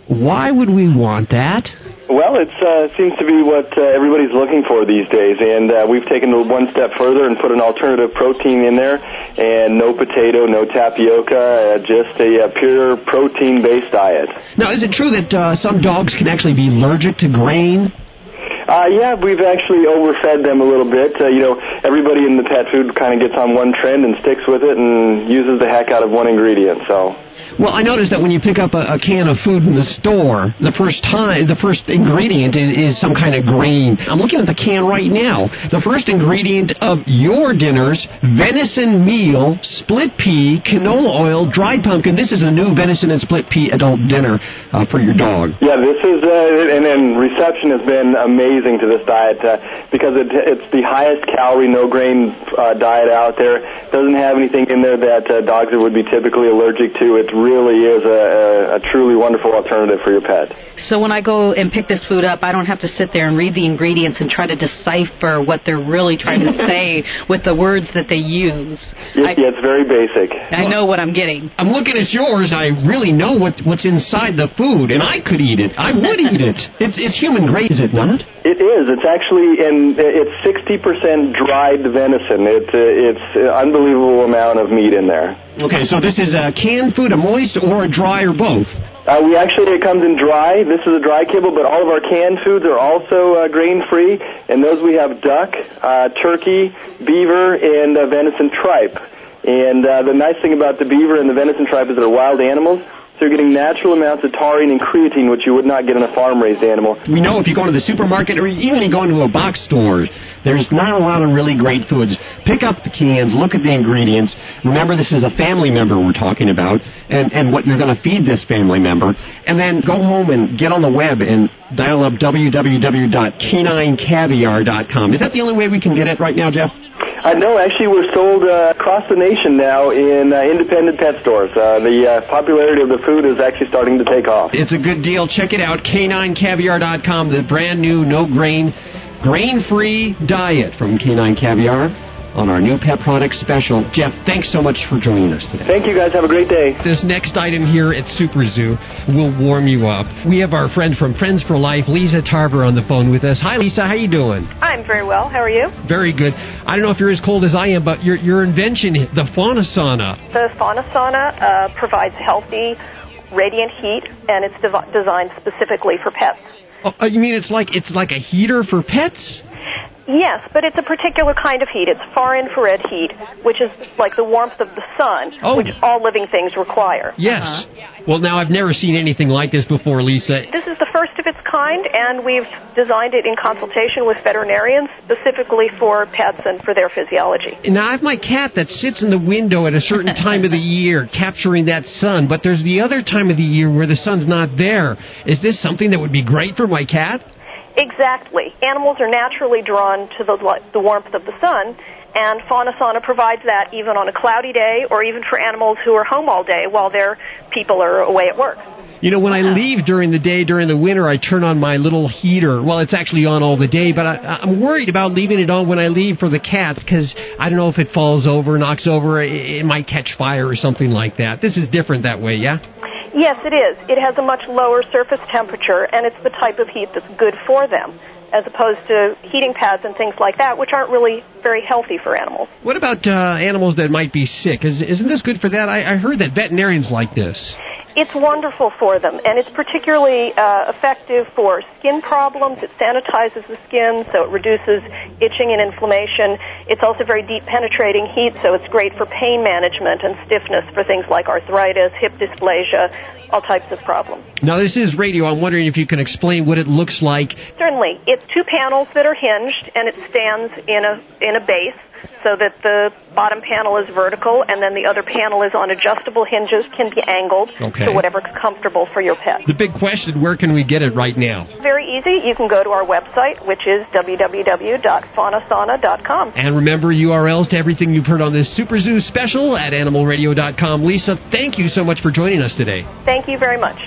why would we want that? Well, it seems to be what everybody's looking for these days, and we've taken it one step further and put an alternative protein in there, and no potato, no tapioca, just a pure protein-based diet. Now, is it true that some dogs can actually be allergic to grain? Yeah, we've actually overfed them a little bit. Everybody in the pet food kind of gets on one trend and sticks with it and uses the heck out of one ingredient, so... Well, I noticed that when you pick up a can of food in the store, the first ingredient is some kind of grain. I'm looking at the can right now. The first ingredient of your dinners, venison meal, split pea, canola oil, dried pumpkin. This is a new venison and split pea adult dinner for your dog. Yeah, this is, and reception has been amazing to this diet because it's the highest calorie, no grain diet out there. Doesn't have anything in there that dogs would be typically allergic to. It really is a truly wonderful alternative for your pet. So when I go and pick this food up, I don't have to sit there and read the ingredients and try to decipher what they're really trying to say with the words that they use. Yeah, it's very basic. I know what I'm getting. I'm looking at yours. I really know what's inside the food, and I could eat it. I would eat it. It's human grade, is it not? It is. It's actually, and it's 60% dried venison. It's an unbelievable amount of meat in there. Okay, so this is a canned food, a moist, or a dry, or both? It comes in dry. This is a dry kibble, but all of our canned foods are also grain-free, and those we have duck, turkey, beaver, and venison tripe. And the nice thing about the beaver and the venison tripe is they're wild animals, so you're getting natural amounts of taurine and creatine, which you would not get in a farm-raised animal. We know if you go to the supermarket or even you go into a box store, there's not a lot of really great foods. Pick up the cans, look at the ingredients. Remember, this is a family member we're talking about, and what you're going to feed this family member. And then go home and get on the web and dial up www.caninecaviar.com. Is that the only way we can get it right now, Jeff? No, actually, we're sold across the nation now in independent pet stores. The popularity of the food is actually starting to take off. It's a good deal. Check it out, caninecaviar.com, the brand new, no-grain, grain-free diet from Canine Caviar on our new pet product special. Jeff, thanks so much for joining us today. Thank you, guys. Have a great day. This next item here at SuperZoo will warm you up. We have our friend from Friends for Life, Lisa Tarver, on the phone with us. Hi, Lisa. How you doing? I'm very well. How are you? Very good. I don't know if you're as cold as I am, but your invention, the Fauna Sauna. The Fauna Sauna provides healthy, radiant heat, and it's designed specifically for pets. Oh, you mean it's like a heater for pets? Yes, but it's a particular kind of heat. It's far-infrared heat, which is like the warmth of the sun, which all living things require. Yes. Well, now, I've never seen anything like this before, Lisa. This is the first of its kind, and we've designed it in consultation with veterinarians, specifically for pets and for their physiology. Now, I have my cat that sits in the window at a certain time of the year, capturing that sun, but there's the other time of the year where the sun's not there. Is this something that would be great for my cat? Exactly. Animals are naturally drawn to the warmth of the sun, and Fauna Sauna provides that even on a cloudy day or even for animals who are home all day while their people are away at work. You know, when I leave during the day, during the winter, I turn on my little heater. Well, it's actually on all the day, but I'm worried about leaving it on when I leave for the cats because I don't know if it falls over, knocks over, it might catch fire or something like that. This is different that way, yeah? Yes, it is. It has a much lower surface temperature, and it's the type of heat that's good for them, as opposed to heating pads and things like that, which aren't really very healthy for animals. What about animals that might be sick? Isn't this good for that? I heard that veterinarians like this. It's wonderful for them, and it's particularly effective for skin problems. It sanitizes the skin, so it reduces itching and inflammation. It's also very deep penetrating heat, so it's great for pain management and stiffness for things like arthritis, hip dysplasia, all types of problems. Now, this is radio. I'm wondering if you can explain what it looks like. Certainly. It's two panels that are hinged, and it stands in a base, so that the bottom panel is vertical, and then the other panel is on adjustable hinges, can be angled to whatever's comfortable for your pet. The big question, where can we get it right now? Very easy. You can go to our website, which is www.faunasauna.com. And remember URLs to everything you've heard on this SuperZoo special at animalradio.com. Lisa, thank you so much for joining us today. Thank you very much.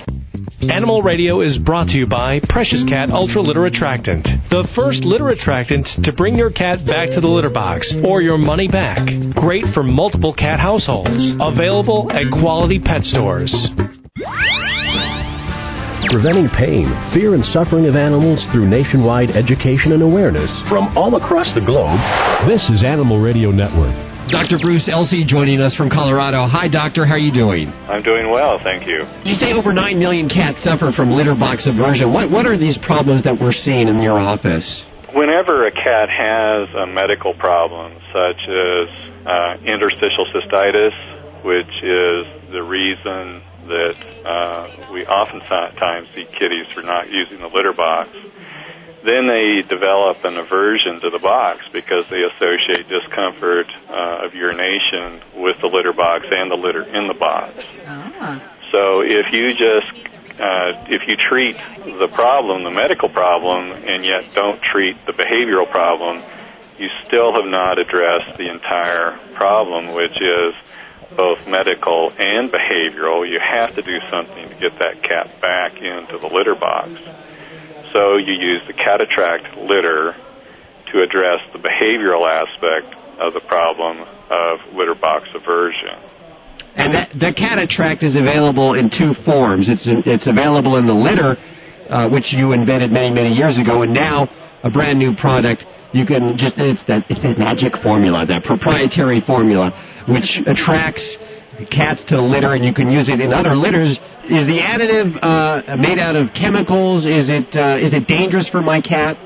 Animal Radio is brought to you by Precious Cat Ultra Litter Attractant, the first litter attractant to bring your cat back to the litter box or your money back. Great for multiple cat households. Available at quality pet stores. Preventing pain, fear, and suffering of animals through nationwide education and awareness from all across the globe. This is Animal Radio Network. Dr. Bruce Elsey joining us from Colorado. Hi, doctor. How are you doing? I'm doing well, thank you. You say over 9 million cats suffer from litter box aversion. What are these problems that we're seeing in your office? Whenever a cat has a medical problem, such as interstitial cystitis, which is the reason that we oftentimes see kitties for not using the litter box, then they develop an aversion to the box because they associate discomfort of urination with the litter box and the litter in the box. So if you treat the problem, the medical problem, and yet don't treat the behavioral problem, you still have not addressed the entire problem, which is both medical and behavioral. You have to do something to get that cat back into the litter box. So you use the Cat Attract litter to address the behavioral aspect of the problem of litter box aversion. And the Cat Attract is available in two forms. It's available in the litter, which you invented many, many years ago, and now a brand new product. You can just it's that magic formula, that proprietary formula, which attracts cats to the litter, and you can use it in other litters. Is the additive made out of chemicals? Is it dangerous for my cat?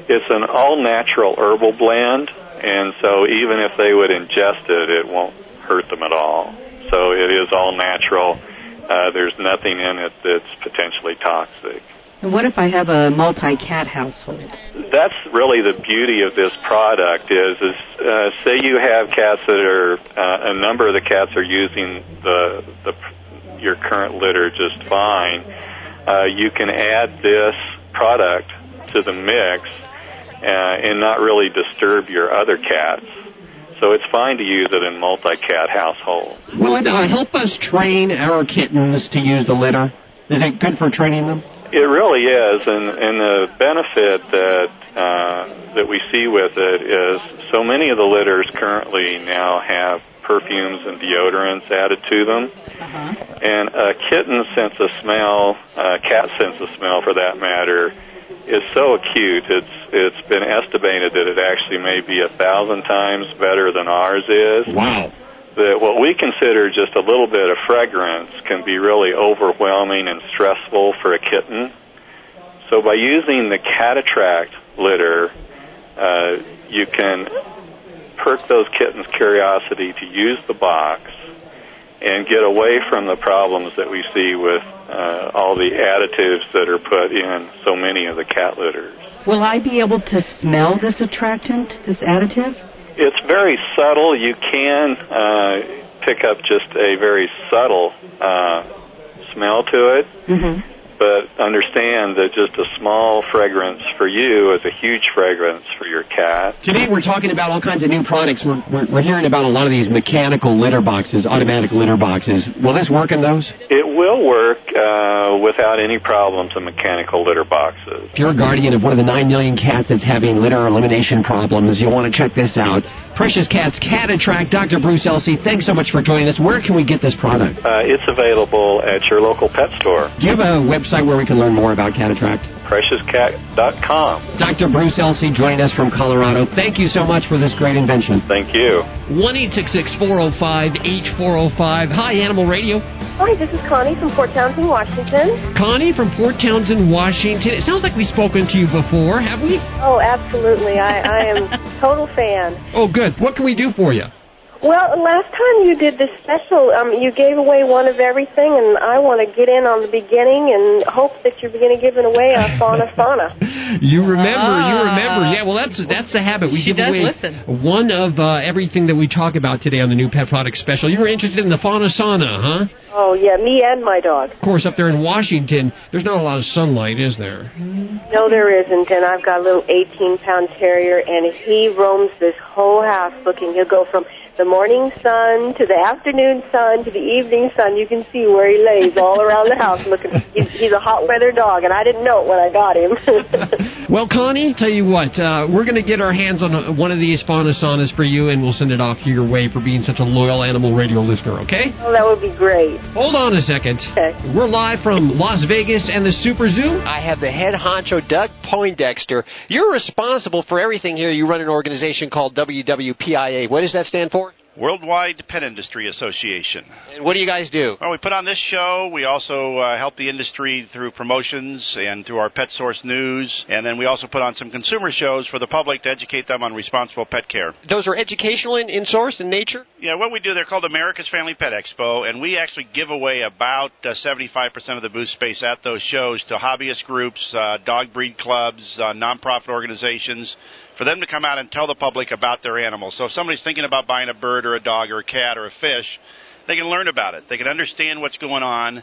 It's an all-natural herbal blend, and so even if they would ingest it, it won't hurt them at all. So it is all natural. There's nothing in it that's potentially toxic. And what if I have a multi-cat household? That's really the beauty of this product is say you have cats that are, a number of the cats are using your current litter just fine. You can add this product to the mix and not really disturb your other cats. So it's fine to use it in multi-cat households. Will it help us train our kittens to use the litter? Is it good for training them? It really is, and the benefit that we see with it is so many of the litters currently now have perfumes and deodorants added to them. And a kitten's sense of smell, a cat's sense of smell for that matter, is so acute. It's been estimated that it actually may be 1,000 times better than ours is. Wow. That what we consider just a little bit of fragrance can be really overwhelming and stressful for a kitten. So by using the Cat Attract litter, you can perk those kittens' curiosity to use the box and get away from the problems that we see with all the additives that are put in so many of the cat litters. Will I be able to smell this attractant, this additive? It's very subtle. You can pick up just a very subtle smell to it. But understand that just a small fragrance for you is a huge fragrance for your cat. Today we're talking about all kinds of new products. We're hearing about a lot of these mechanical litter boxes, automatic litter boxes. Will this work in those? It will work without any problems in mechanical litter boxes. If you're a guardian of one of the 9 million cats that's having litter elimination problems, you'll want to check this out. Precious Cat's Cat Attract. Dr. Bruce Elsey, thanks so much for joining us. Where can we get this product? It's available at your local pet store. Do you have a website where we can learn more about Cat Attract? PreciousCat.com. Dr. Bruce Elsey joining us from Colorado. Thank you so much for this great invention. Thank you. 1-866-405-8405. Hi, Animal Radio. Hi, this is Connie from Port Townsend, Washington. Connie from Port Townsend, Washington. It sounds like we've spoken to you before, have we? Oh, absolutely. I am a total fan. Oh, good. What can we do for you? Well, last time you did this special, you gave away one of everything, and I want to get in on the beginning and hope that you're going to give it away a Fauna Sauna. You remember. Yeah, well, that's the habit. We give away one of everything that we talk about today on the new Pet Product Special. You were interested in the Fauna Sauna, huh? Oh, yeah, me and my dog. Of course, up there in Washington, there's not a lot of sunlight, is there? No, there isn't, and I've got a little 18-pound terrier, and he roams this whole house looking. He'll go from the morning sun to the afternoon sun to the evening sun. You can see where he lays all around the house looking. He's a hot weather dog, and I didn't know it when I got him. Well, Connie, tell you what, we're going to get our hands on one of these Fauna Saunas for you, and we'll send it off your way for being such a loyal Animal Radio listener, okay? Oh, that would be great. Hold on a second. Okay. We're live from Las Vegas and the SuperZoo. I have the head honcho, Doug Poindexter. You're responsible for everything here. You run an organization called WWPIA. What does that stand for? Worldwide Pet Industry Association. And what do you guys do? Well, we put on this show. We also help the industry through promotions and through our Pet Source News. And then we also put on some consumer shows for the public to educate them on responsible pet care. Those are educational in source, in nature? Yeah, what we do, they're called America's Family Pet Expo, and we actually give away about 75% of the booth space at those shows to hobbyist groups, dog breed clubs, nonprofit organizations, for them to come out and tell the public about their animals. So if somebody's thinking about buying a bird or a dog or a cat or a fish, they can learn about it. They can understand what's going on.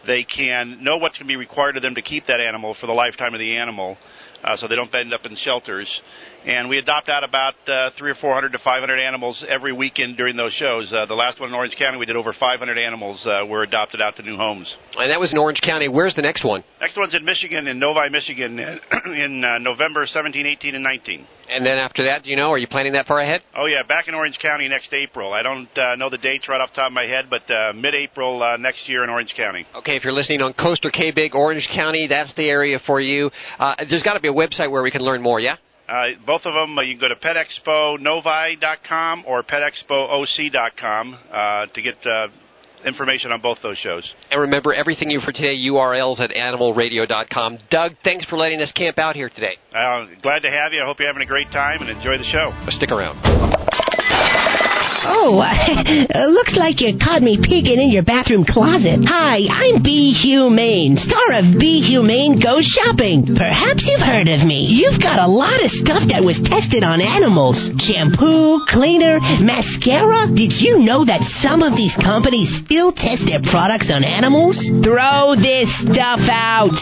They can know what's going to be required of them to keep that animal for the lifetime of the animal, so they don't end up in shelters. And we adopt out about 300 or 400 to 500 animals every weekend during those shows. The last one in Orange County, we did over 500 animals were adopted out to new homes. And that was in Orange County. Where's the next one? Next one's in Michigan, in Novi, Michigan, in November 17, 18, and 19. And then after that, do you know, are you planning that far ahead? Oh, yeah, back in Orange County next April. I don't know the dates right off the top of my head, but mid-April next year in Orange County. Okay, if you're listening on Coast or K-Big, Orange County, that's the area for you. There's got to be a website where we can learn more, yeah? Both of them, you can go to petexponovi.com or petexpooc.com to get information on both those shows. And remember, everything you for today, URLs at animalradio.com. Doug, thanks for letting us camp out here today. Glad to have you. I hope you're having a great time and enjoy the show. Stick around. Oh, looks like you caught me peeking in your bathroom closet. Hi, I'm Be Humane, star of Be Humane Goes Shopping. Perhaps you've heard of me. You've got a lot of stuff that was tested on animals. Shampoo, cleaner, mascara. Did you know that some of these companies still test their products on animals? Throw this stuff out.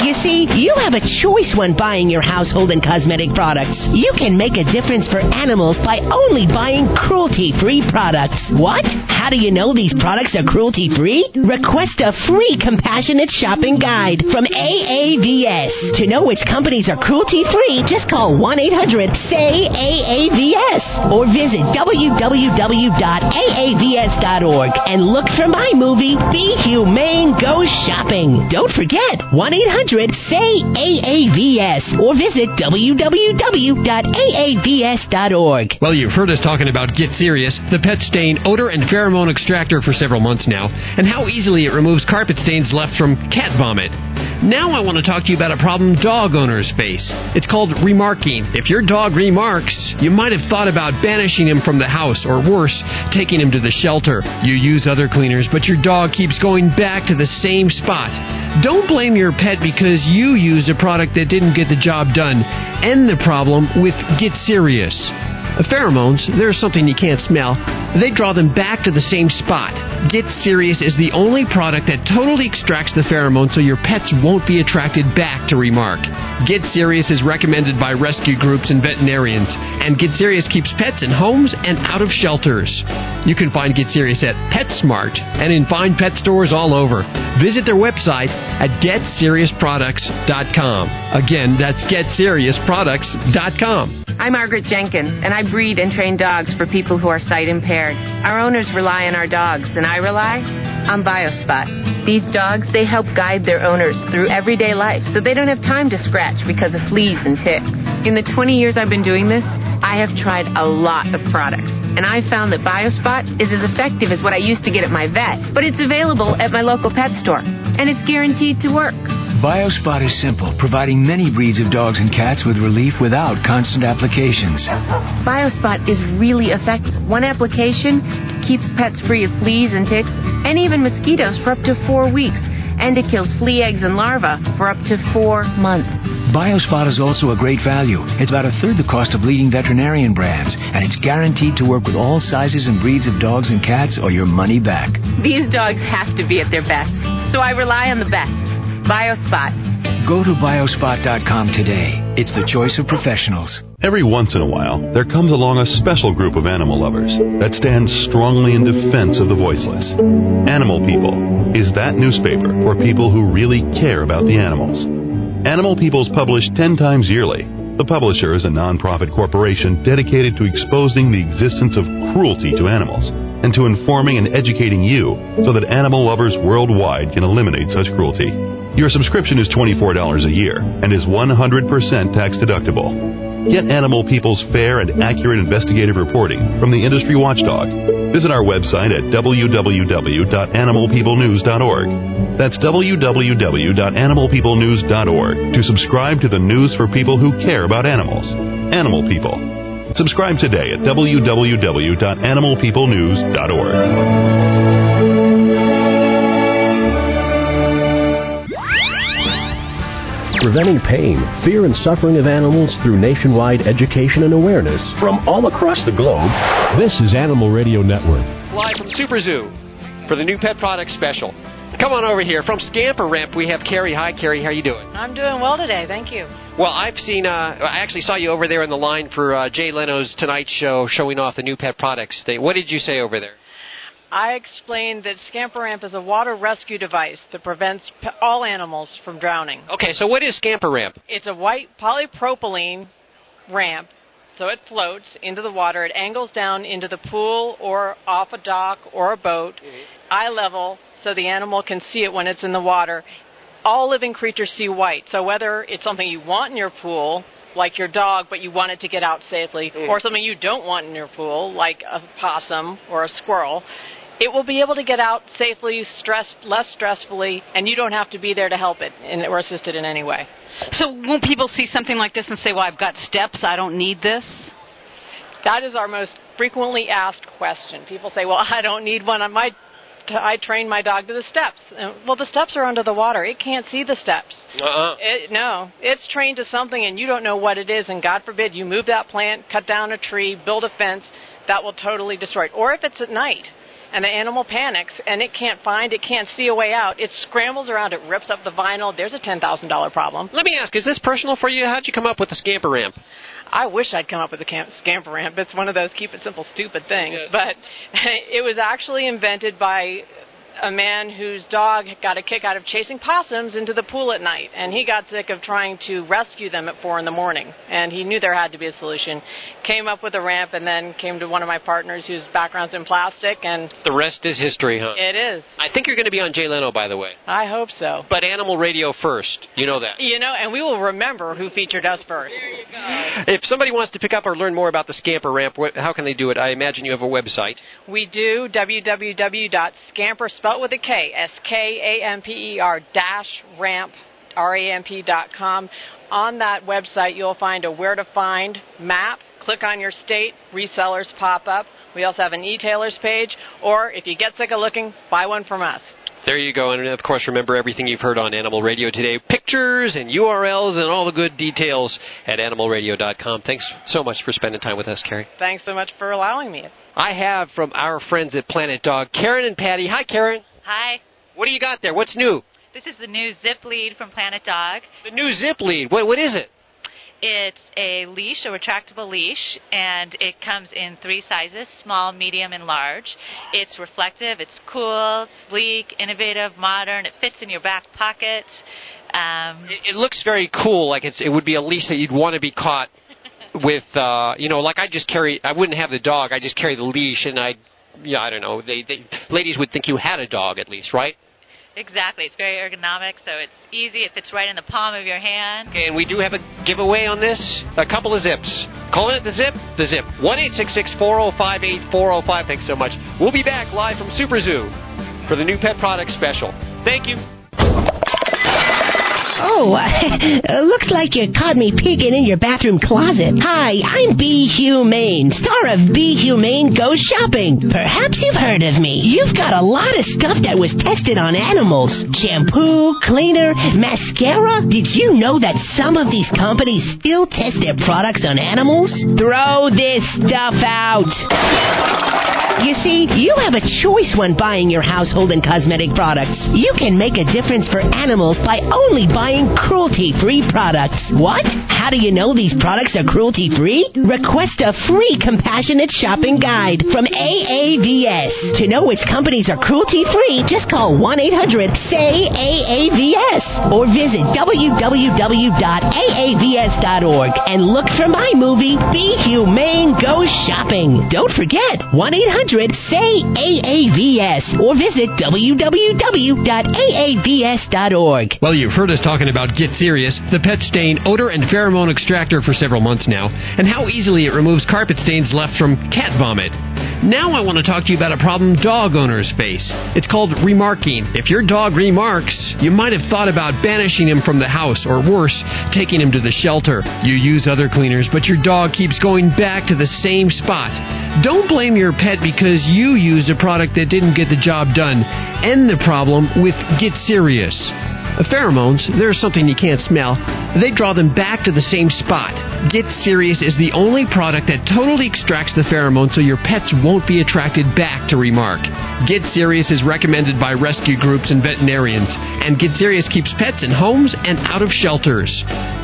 You see, you have a choice when buying your household and cosmetic products. You can make a difference for animals by only buying cruelty-free products. What? How do you know these products are cruelty-free? Request a free compassionate shopping guide from AAVS. To know which companies are cruelty-free, just call 1-800-SAY-AAVS or visit www.aavs.org and look for my movie, Be Humane Goes Shopping. Don't forget, 1-800-SAY-AAVS or visit www.aavs.org. Well, you've heard us talking about Get Serious, the pet stain odor and pheromone extractor for several months now, and how easily it removes carpet stains left from cat vomit. Now I want to talk to you about a problem dog owners face. It's called remarking. If your dog remarks, you might have thought about banishing him from the house, or worse, taking him to the shelter. You use other cleaners, but your dog keeps going back to the same spot. Don't blame your pet because you used a product that didn't get the job done. End the problem with Get Serious. Pheromones, they're something you can't smell. They draw them back to the same spot. Get Serious is the only product that totally extracts the pheromones so your pets won't be attracted back to remark. Get Serious is recommended by rescue groups and veterinarians, and Get Serious keeps pets in homes and out of shelters. You can find Get Serious at PetSmart and in fine pet stores all over. Visit their website at GetSeriousProducts.com. Again, that's GetSeriousProducts.com. I'm Margaret Jenkins, and I breed and train dogs for people who are sight impaired. Our owners rely on our dogs, and I rely on BioSpot. These dogs, they help guide their owners through everyday life so they don't have time to scratch because of fleas and ticks. In the 20 years I've been doing this, I have tried a lot of products, and I found that BioSpot is as effective as what I used to get at my vet, but it's available at my local pet store, and it's guaranteed to work. BioSpot is simple, providing many breeds of dogs and cats with relief without constant applications. BioSpot is really effective. One application keeps pets free of fleas and ticks, and even mosquitoes for up to 4 weeks. And it kills flea eggs and larvae for up to 4 months. BioSpot is also a great value. It's about a third the cost of leading veterinarian brands, and it's guaranteed to work with all sizes and breeds of dogs and cats or your money back. These dogs have to be at their best, so I rely on the best. BioSpot. Go to biospot.com today. It's the choice of professionals. Every once in a while, there comes along a special group of animal lovers that stands strongly in defense of the voiceless. Animal People is that newspaper for people who really care about the animals. Animal People's published 10 times yearly. The publisher is a non-profit corporation dedicated to exposing the existence of cruelty to animals and to informing and educating you so that animal lovers worldwide can eliminate such cruelty. Your subscription is $24 a year and is 100% tax deductible. Get Animal People's fair and accurate investigative reporting from the industry watchdog. Visit our website at www.animalpeoplenews.org. That's www.animalpeoplenews.org to subscribe to the news for people who care about animals. Animal People. Subscribe today at www.animalpeoplenews.org. Preventing pain, fear, and suffering of animals through nationwide education and awareness from all across the globe. This is Animal Radio Network. Live from SuperZoo for the new pet product special. Come on over here. From Scamper Ramp, we have Carrie. Hi, Carrie. How you doing? I'm doing well today. Thank you. Well, I've seen, I actually saw you over there in the line for Jay Leno's Tonight Show showing off the new pet products. What did you say over there? I explained that Scamper Ramp is a water rescue device that prevents all animals from drowning. Okay, so what is Scamper Ramp? It's a white polypropylene ramp, so it floats into the water. It angles down into the pool or off a dock or a boat, eye level, so the animal can see it when it's in the water. All living creatures see white, so whether it's something you want in your pool, like your dog, but you want it to get out safely, or something you don't want in your pool, like a possum or a squirrel, it will be able to get out safely, less stressfully, and you don't have to be there to help it or assist it in any way. So won't people see something like this and say, well, I've got steps, I don't need this? That is our most frequently asked question. People say, well, I don't need one. I train my dog to the steps. Well, the steps are under the water. It can't see the steps. No, it's trained to something, and you don't know what it is, and God forbid you move that plant, cut down a tree, build a fence, that will totally destroy it. Or if it's at night, and the animal panics, and it can't see a way out. It scrambles around, it rips up the vinyl. There's a $10,000 problem. Let me ask, is this personal for you? How'd you come up with the Scamper Ramp? I wish I'd come up with a Scamper Ramp. It's one of those keep it simple, stupid things. Yes. But it was actually invented by a man whose dog got a kick out of chasing possums into the pool at night, and he got sick of trying to rescue them at 4 a.m, and he knew there had to be a solution. Came up with a ramp, and then came to one of my partners whose background's in plastic, and the rest is history, huh? It is. I think you're going to be on Jay Leno, by the way. I hope so. But Animal Radio first. You know that. And we will remember who featured us first. If somebody wants to pick up or learn more about the Scamper Ramp, how can they do it? I imagine you have a website. We do, www.scamper, spelled with a K, SKAMPER-ramp, ramp.com. On that website, you'll find a where to find map. Click on your state, resellers pop up. We also have an e-tailers page, or if you get sick of looking, buy one from us. There you go, and of course remember everything you've heard on Animal Radio today. Pictures and URLs and all the good details at animalradio.com. Thanks so much for spending time with us, Carrie. Thanks so much for allowing me. I have from our friends at Planet Dog, Karen and Patty. Hi, Karen. Hi. What do you got there? What's new? This is the new Zip Lead from Planet Dog. The new Zip Lead. What is it? It's a leash, a retractable leash, and it comes in 3 sizes, small, medium, and large. It's reflective, it's cool, sleek, innovative, modern. It fits in your back pocket. It looks very cool, like it would be a leash that you'd want to be caught with, like I wouldn't have the dog, I just carry the leash, and I don't know, ladies would think you had a dog at least, right? Exactly. It's very ergonomic, so it's easy. It fits right in the palm of your hand. Okay, and we do have a giveaway on this. A couple of zips. Calling it the zip? The zip. 1-866-405-8405. Thanks so much. We'll be back live from SuperZoo for the new pet product special. Thank you. Oh, looks like you caught me peeking in your bathroom closet. Hi, I'm Be Humane, star of Be Humane Goes Shopping. Perhaps you've heard of me. You've got a lot of stuff that was tested on animals. Shampoo, cleaner, mascara. Did you know that some of these companies still test their products on animals? Throw this stuff out. You see, you have a choice when buying your household and cosmetic products. You can make a difference for animals by only buying cruelty-free products. What? How do you know these products are cruelty-free? Request a free compassionate shopping guide from AAVS. To know which companies are cruelty-free, just call 1-800-SAY-AAVS or visit www.aavs.org and look for my movie, Be Humane Goes Shopping. Don't forget, 1-800-SAY-AAVS or visit www.aavs.org. Well, you've heard us talking about Get Serious, the pet stain, odor, and pheromone extractor for several months now, and how easily it removes carpet stains left from cat vomit. Now I want to talk to you about a problem dog owners face. It's called remarking. If your dog remarks, you might have thought about banishing him from the house, or worse, taking him to the shelter. You use other cleaners, but your dog keeps going back to the same spot. Don't blame your pet because you used a product that didn't get the job done. End the problem with Get Serious. Pheromones, they're something you can't smell. They draw them back to the same spot. Get Serious is the only product that totally extracts the pheromones so your pets won't be attracted back to remark. Get Serious is recommended by rescue groups and veterinarians, and Get Serious keeps pets in homes and out of shelters.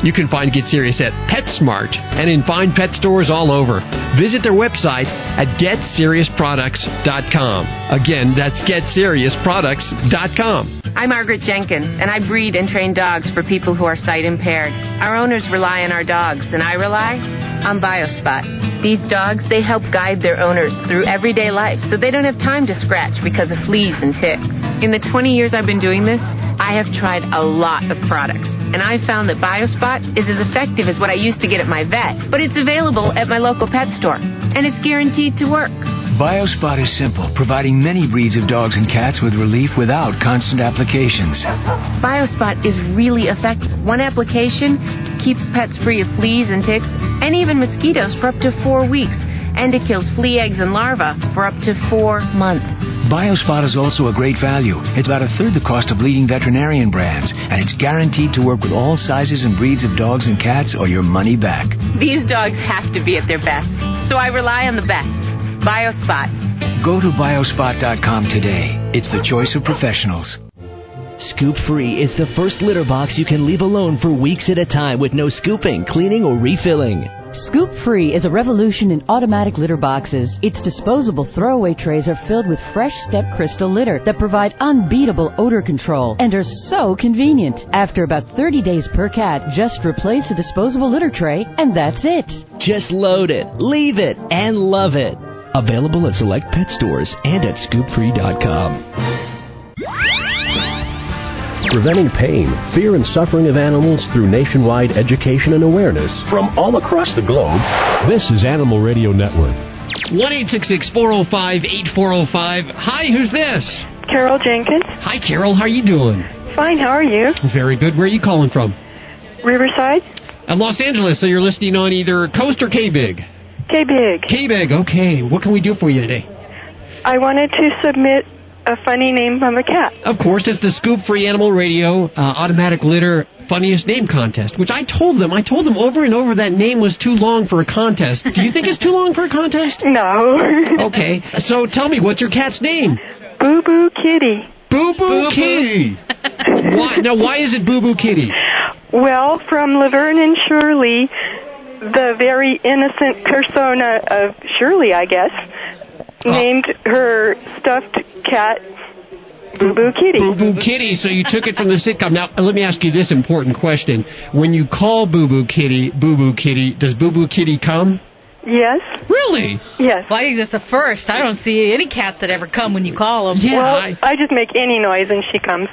You can find Get Serious at PetSmart and in fine pet stores all over. Visit their website at GetSeriousProducts.com. Again, that's GetSeriousProducts.com. I'm Margaret Jenkins, and I breed and train dogs for people who are sight impaired. Our owners rely on our dogs, and I rely on BioSpot. These dogs, they help guide their owners through everyday life so they don't have time to scratch because of fleas and ticks. In the 20 years I've been doing this, I have tried a lot of products, and I've found that BioSpot is as effective as what I used to get at my vet, but it's available at my local pet store, and it's guaranteed to work. BioSpot is simple, providing many breeds of dogs and cats with relief without constant applications. BioSpot is really effective. One application keeps pets free of fleas and ticks, and even mosquitoes for up to 4 weeks, and it kills flea eggs and larvae for up to 4 months. BioSpot is also a great value. It's about a third the cost of leading veterinarian brands, and it's guaranteed to work with all sizes and breeds of dogs and cats or your money back. These dogs have to be at their best, so I rely on the best. BioSpot. Go to biospot.com today. It's the choice of professionals. Scoop Free is the first litter box you can leave alone for weeks at a time with no scooping, cleaning, or refilling. Scoop Free is a revolution in automatic litter boxes. Its disposable throwaway trays are filled with fresh step crystal litter that provide unbeatable odor control and are so convenient. After about 30 days per cat, just replace the disposable litter tray and that's it. Just load it, leave it, and love it. Available at select pet stores and at scoopfree.com. Preventing pain, fear, and suffering of animals through nationwide education and awareness from all across the globe. This is Animal Radio Network. 1-866-405-8405. Hi, who's this? Carol Jenkins. Hi, Carol. How are you doing? Fine. How are you? Very good. Where are you calling from? Riverside. Los Angeles. So you're listening on either Coast or K-Big? K-Big. K-Big. Okay. What can we do for you today? I wanted to submit a funny name of a cat. Of course, it's the Scoop Free Animal Radio Automatic Litter Funniest Name Contest, which I told them over and over that name was too long for a contest. Do you think it's too long for a contest? No. Okay, so tell me, what's your cat's name? Boo Boo Kitty. Boo Boo Kitty. Why is it Boo Boo Kitty? Well, from Laverne and Shirley, the very innocent persona of Shirley, I guess, named her stuffed cat Boo Boo Kitty. Boo Boo Kitty, so you took it from the sitcom. Now, let me ask you this important question. When you call Boo Boo Kitty, does Boo Boo Kitty come? Yes. Really? Yes. Well, I think that's the first. I don't see any cats that ever come when you call them. Yeah, well, I just make any noise and she comes.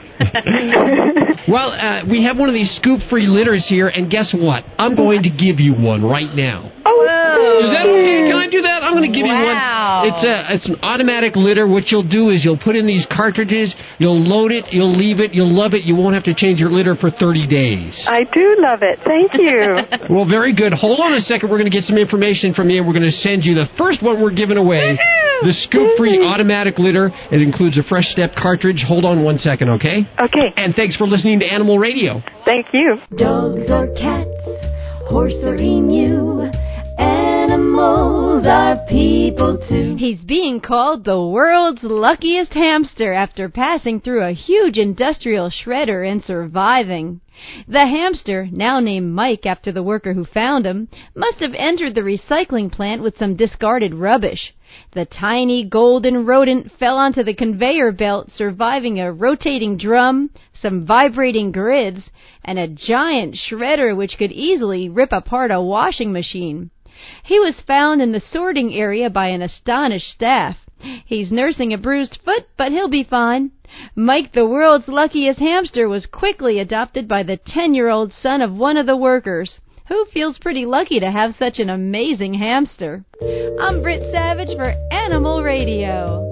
Well, we have one of these scoop-free litters here, and guess what? I'm going to give you one right now. Oh, is that okay? Can I do that? I'm going to give you one. Wow. It's an automatic litter. What you'll do is you'll put in these cartridges, you'll load it, you'll leave it, you'll love it. You won't have to change your litter for 30 days. I do love it. Thank you. Well, very good. Hold on a second. We're going to get some information from you, and we're going to send you the first one we're giving away, the scoop-free automatic litter. It includes a Fresh Step cartridge. Hold on 1 second, okay? Okay. And thanks for listening to Animal Radio. Thank you. Dogs or cats, horse or emu, animals are people too. He's being called the world's luckiest hamster after passing through a huge industrial shredder and surviving. The hamster, now named Mike after the worker who found him, must have entered the recycling plant with some discarded rubbish. The tiny golden rodent fell onto the conveyor belt, surviving a rotating drum, some vibrating grids, and a giant shredder which could easily rip apart a washing machine. He was found in the sorting area by an astonished staff. He's nursing a bruised foot, but he'll be fine. Mike, the world's luckiest hamster, was quickly adopted by the 10-year-old son of one of the workers, who feels pretty lucky to have such an amazing hamster. I'm Britt Savage for Animal Radio.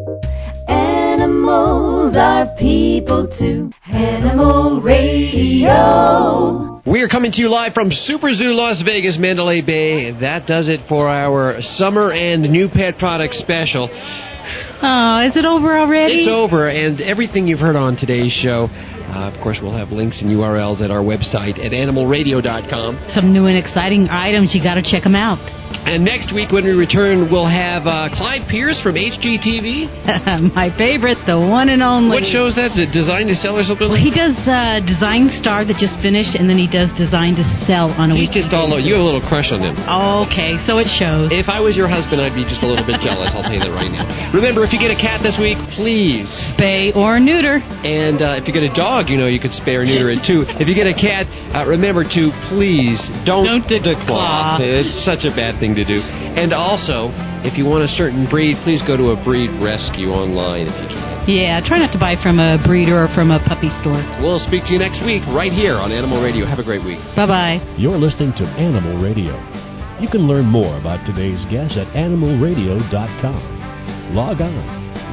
Animals are people too. Animal Radio. We are coming to you live from SuperZoo, Las Vegas, Mandalay Bay. That does it for our summer and new pet product special. Oh, is it over already? It's over, and everything you've heard on today's show, of course, we'll have links and URLs at our website at animalradio.com. Some new and exciting items. You got to check them out. And next week when we return, we'll have Clyde Pierce from HGTV. My favorite, the one and only. What show is that? Is it Design to Sell or something? Well, he does Design Star that just finished, and then he does Design to Sell on a week. He's just all over. You have a little crush on him. Okay, so it shows. If I was your husband, I'd be just a little bit jealous. I'll tell you that right now. Remember, if you get a cat this week, please spay or neuter. And if you get a dog, you know you could spay or neuter it too. If you get a cat, remember to please don't declaw. It's such a bad thing to do. And also, if you want a certain breed, please go to a breed rescue online if you can. Yeah, try not to buy from a breeder or from a puppy store. We'll speak to you next week right here on Animal Radio. Have a great week. Bye-bye. You're listening to Animal Radio. You can learn more about today's guest at animalradio.com. Log on.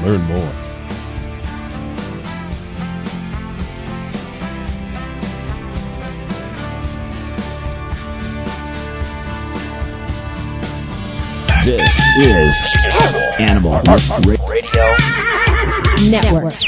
Learn more. This is Animal Radio Network.